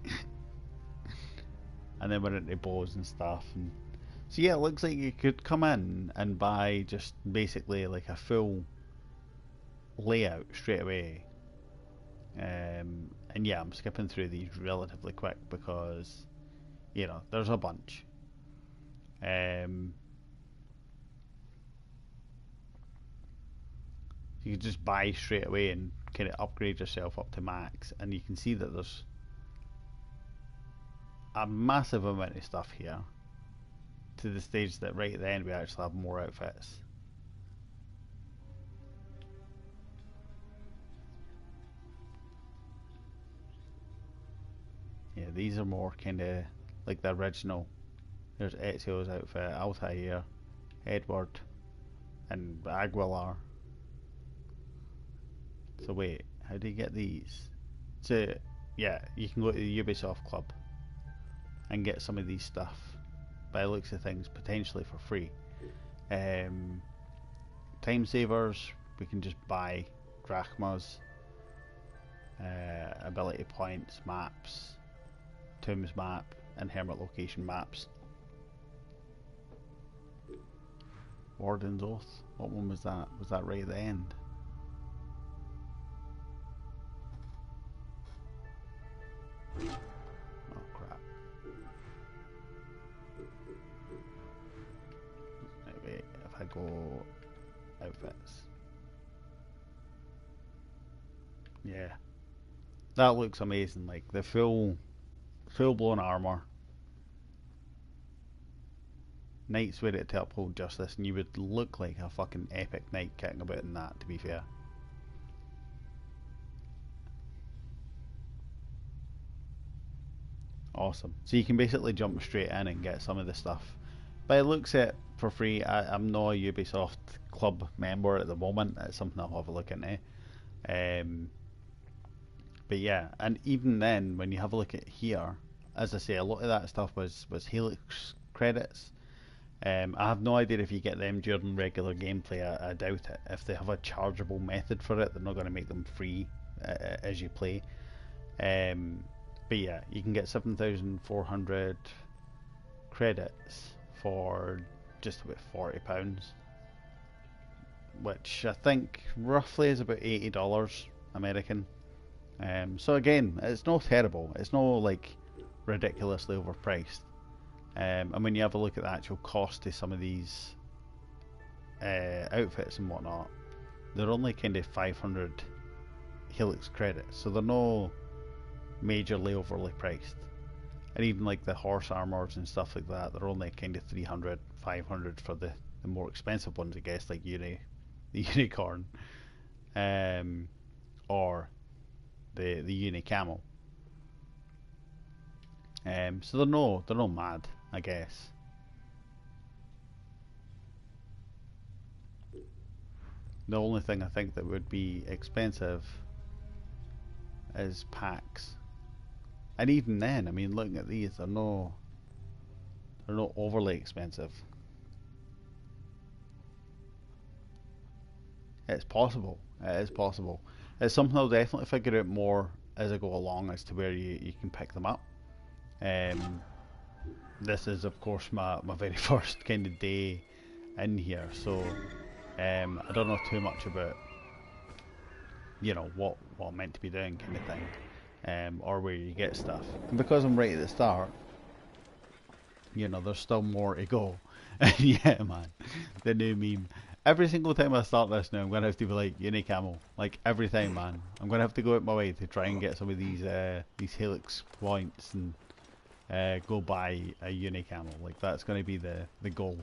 And then we're into bows and stuff. And so yeah, it looks like you could come in and buy just basically like a full layout straight away. And yeah, I'm skipping through these relatively quick because, you know, there's a bunch. You can just buy straight away and kind of upgrade yourself up to max, and you can see that there's a massive amount of stuff here, to the stage that right at the end we actually have more outfits. Yeah, these are more kind of like the original. There's Ezio's outfit, Altair, Edward, and Aguilar. So wait, how do you get these? So yeah, you can go to the Ubisoft Club and get some of these stuff, by the looks of things, potentially for free. Time savers, we can just buy drachmas, ability points, maps, tombs map, and hermit location maps. Warden's Oath, what one was that? Was that right at the end? Oh crap. Maybe if I go outfits. Yeah. That looks amazing, like the full blown armour. Knights wear it to uphold justice, and you would look like a fucking epic knight kicking about in that, to be fair. Awesome. So you can basically jump straight in and get some of the stuff. But it looks at for free. I'm not a Ubisoft Club member at the moment. It's something I'll have a look into. But yeah, and even then, when you have a look at here, as I say, a lot of that stuff was Helix credits. I have no idea if you get them during regular gameplay. I doubt it. If they have a chargeable method for it, they're not going to make them free as you play. But yeah, you can get 7,400 credits for just about £40, which I think roughly is about $80 American. So again, it's not terrible. It's not like ridiculously overpriced. And when you have a look at the actual cost to some of these outfits and whatnot, they're only kind of 500 Helix credits, so they're no majorly overly priced. And even like the horse armors and stuff like that, they're only kind of 300, 500 for the more expensive ones, I guess, like the unicorn, or the uni camel. So they're no mad, I guess. The only thing I think that would be expensive is packs. And even then, I mean, looking at these, they're not overly expensive. It's possible. It is possible. It's something I'll definitely figure out more as I go along as to where you can pick them up. This is, of course, my very first kind of day in here, so I don't know too much about, you know, what I'm meant to be doing, kind of thing, or where you get stuff. And because I'm right at the start, you know, there's still more to go. Yeah, man, the new meme. Every single time I start this now, I'm gonna have to be like uni camel, like every time, man. I'm gonna have to go out my way to try and get some of these Helix points and go buy a uni camel. Like that's gonna be the goal.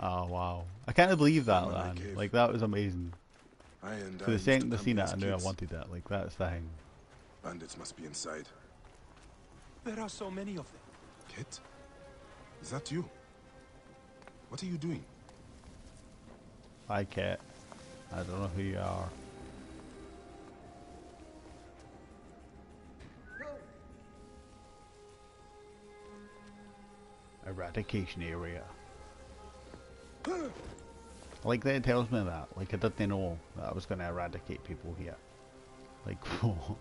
Oh wow, I can't believe that, man. Like that was amazing. For the second I seen it, I knew I wanted that. Like that's the thing. Bandits must be inside. There are so many of them. Kit? Is that you? What are you doing? Hi, Kit. I don't know who you are. Eradication area. I like that it tells me that. Like I didn't know that I was going to eradicate people here. Like, whoa.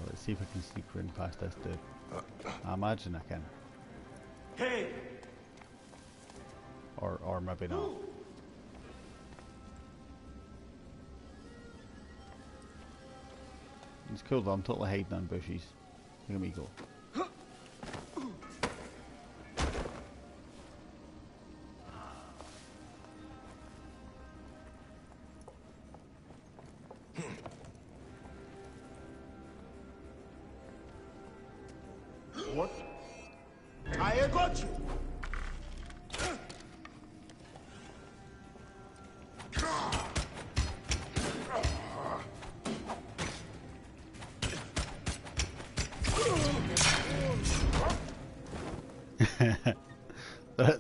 Let's see if I can sneak in past this dude. I imagine I can. Hey! Or maybe not. It's cool though, I'm totally hiding on bushes. Look at me go. What? I got you.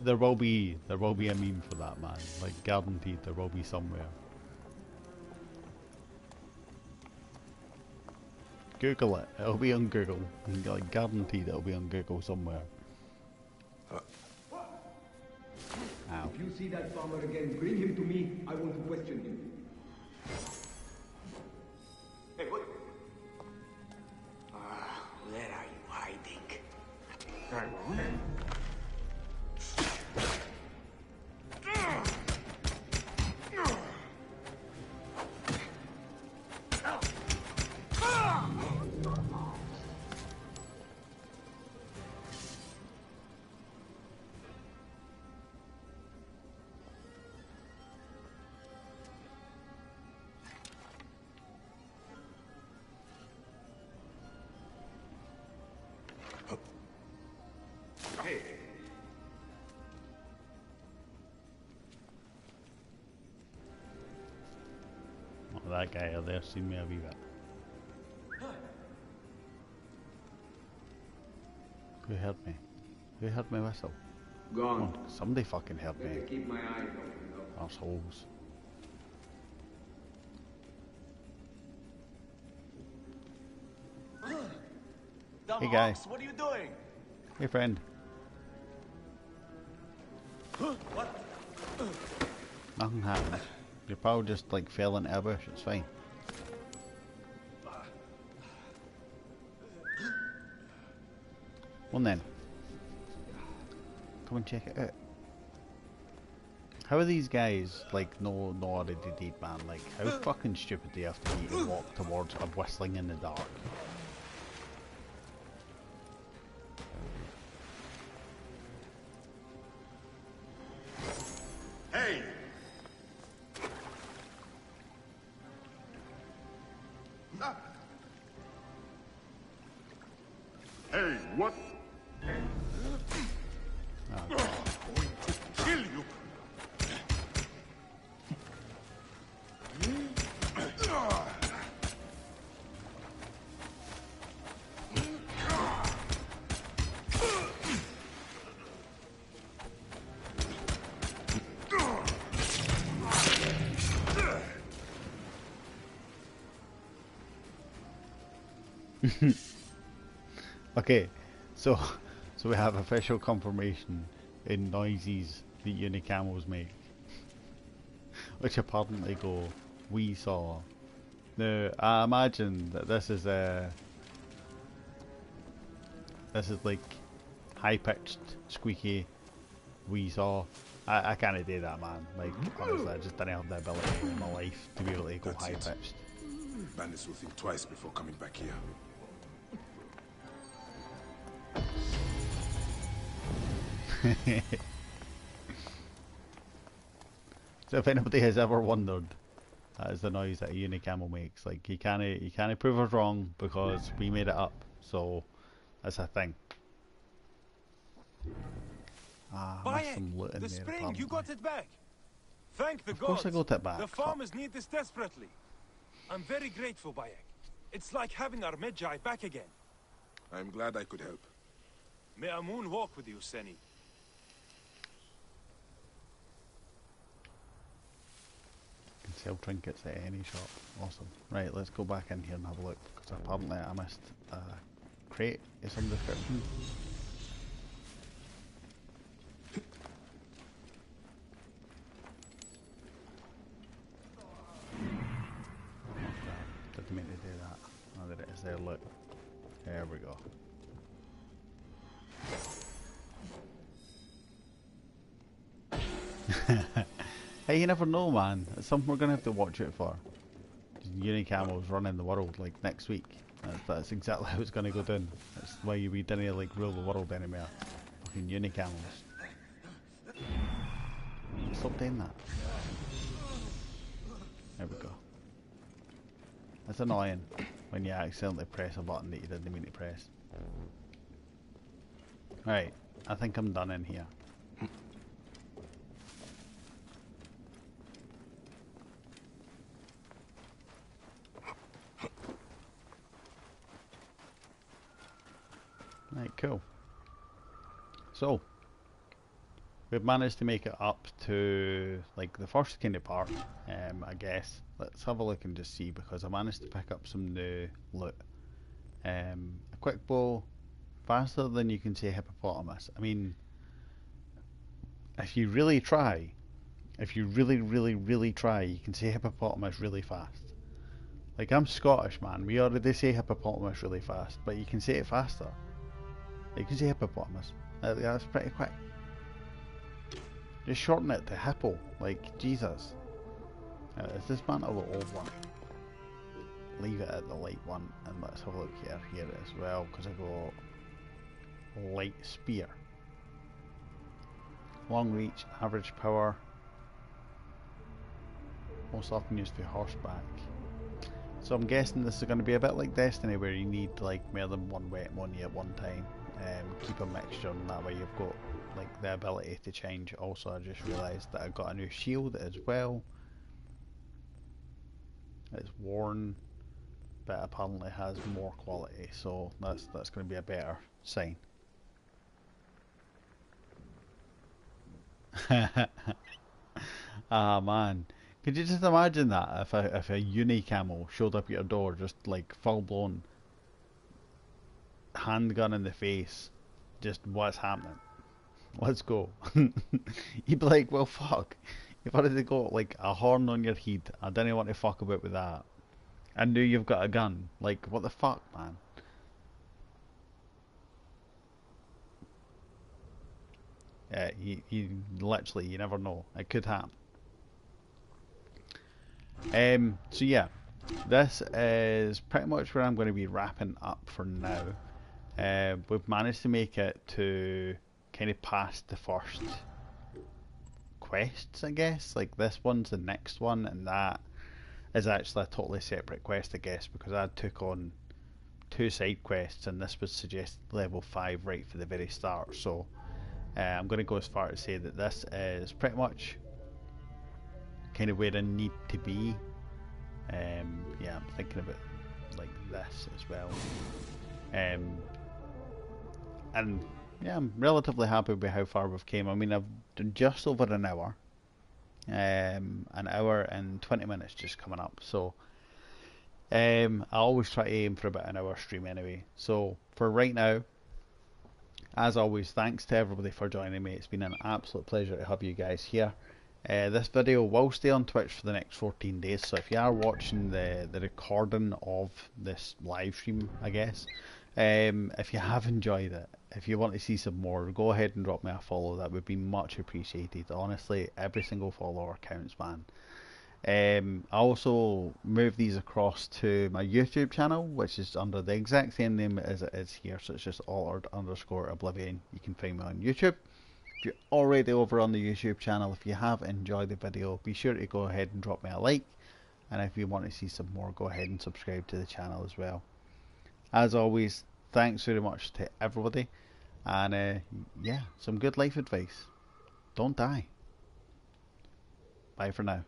There will be a meme for that, man. Like guaranteed, there will be somewhere. Google it. It'll be on Google. Like guaranteed, it'll be on Google somewhere. Ow. If you see that farmer again, bring him to me. I want to question him. Hey, what? Where are you hiding? Oh, that guy out there seen me a wee bit. Who heard me? Who heard my whistle? Gone. Oh, somebody fucking heard me. Keep my eyes open, though. Arseholes. Hey guy. What are you doing? Hey friend. What? Nothing happened. Your pal just like fell into a bush, it's fine. Well then. Come and check it out. How are these guys like no already dead, man? Like how fucking stupid do you have to be to walk towards a whistling in the dark? Hey! Hey, what? I'm going to kill you! Okay, so we have official confirmation in noises that unicamos make, which apparently go, "We saw." Now I imagine that this is like high pitched, squeaky. We saw. I can't do that, man. Like honestly, I just don't have the ability in my life to be able to go high pitched. Bandits will think twice before coming back here. So if anybody has ever wondered, that is the noise that a unicamo makes. Like you can't prove us wrong because we made it up. So that's a thing. Ah, there's some loot in the there, spring, apparently. you got it back. Thank the Of course gods. I got it back. The Fuck. farmers need this desperately. I'm very grateful, Bayek. It's like having our Medjay back again. I'm glad I could help. May Amun walk with you, Seni. Can sell trinkets at any shop. Awesome. Right, let's go back in here and have a look because apparently I missed a crate in some description. Didn't mean to do that. Oh, there it is there, look. There we go. Hey, you never know, man. It's something we're going to have to watch out for. Unicamos running the world, like, next week. That's exactly how it's going to go down. That's why we didn't, like, rule the world anymore. Fucking unicamos. Stop doing that. There we go. It's annoying when you accidentally press a button that you didn't mean to press. Right, I think I'm done in here. Right, cool. So, we've managed to make it up to like the first kind of part, I guess. Let's have a look and just see, because I managed to pick up some new loot. A quick bow, faster than you can say hippopotamus. I mean, if you really try, if you really try, you can say hippopotamus really fast. Like, I'm Scottish, man. We already say hippopotamus really fast, but you can say it faster. You can say hippopotamus. That's pretty quick. Just shorten it to hippo. Like, Jesus. Is this mantle the old one? Leave it at the light one, and let's have a look here. Here as well, because I got light spear. Long reach, average power. Most often used for horseback. So I'm guessing this is going to be a bit like Destiny, where you need like more than one weapon on you at one time. Keep a mixture, and that way you've got like the ability to change. Also, I just realised that I got a new shield as well. It's worn, but apparently has more quality, so that's going to be a better sign. Ah man, could you just imagine that if a uni camo showed up at your door, just like full blown handgun in the face, just what's happening? Let's go. You'd be like, well fuck, you've already got like a horn on your head. I didn't want to fuck about with that. I knew you've got a gun. Like, what the fuck, man? Yeah, you literally, you never know. It could happen. So yeah, this is pretty much where I'm going to be wrapping up for now. We've managed to make it to kind of past the first quests, I guess. Like, this one's the next one, and that is actually a totally separate quest, I guess, because I took on 2 side quests, and this was suggested level 5 right for the very start. So I'm going to go as far to say that this is pretty much kind of where I need to be. Yeah, I'm thinking about like this as well. And yeah, I'm relatively happy with how far we've came. I mean, I've done just over an hour. An hour and 20 minutes just coming up. So I always try to aim for about an hour stream anyway. So for right now, as always, thanks to everybody for joining me. It's been an absolute pleasure to have you guys here. This video will stay on Twitch for the next 14 days, so if you are watching the recording of this live stream, I guess, if you have enjoyed it, if you want to see some more, go ahead and drop me a follow. That would be much appreciated. Honestly, every single follower counts, man. I also moved these across to my YouTube channel, which is under the exact same name as it is here, so it's just Origins.Oblivion. You can find me on YouTube. If you're already over on the YouTube channel, if you have enjoyed the video, be sure to go ahead and drop me a like, and if you want to see some more, go ahead and subscribe to the channel as well. As always, thanks very much to everybody, and yeah, some good life advice. Don't die. Bye for now.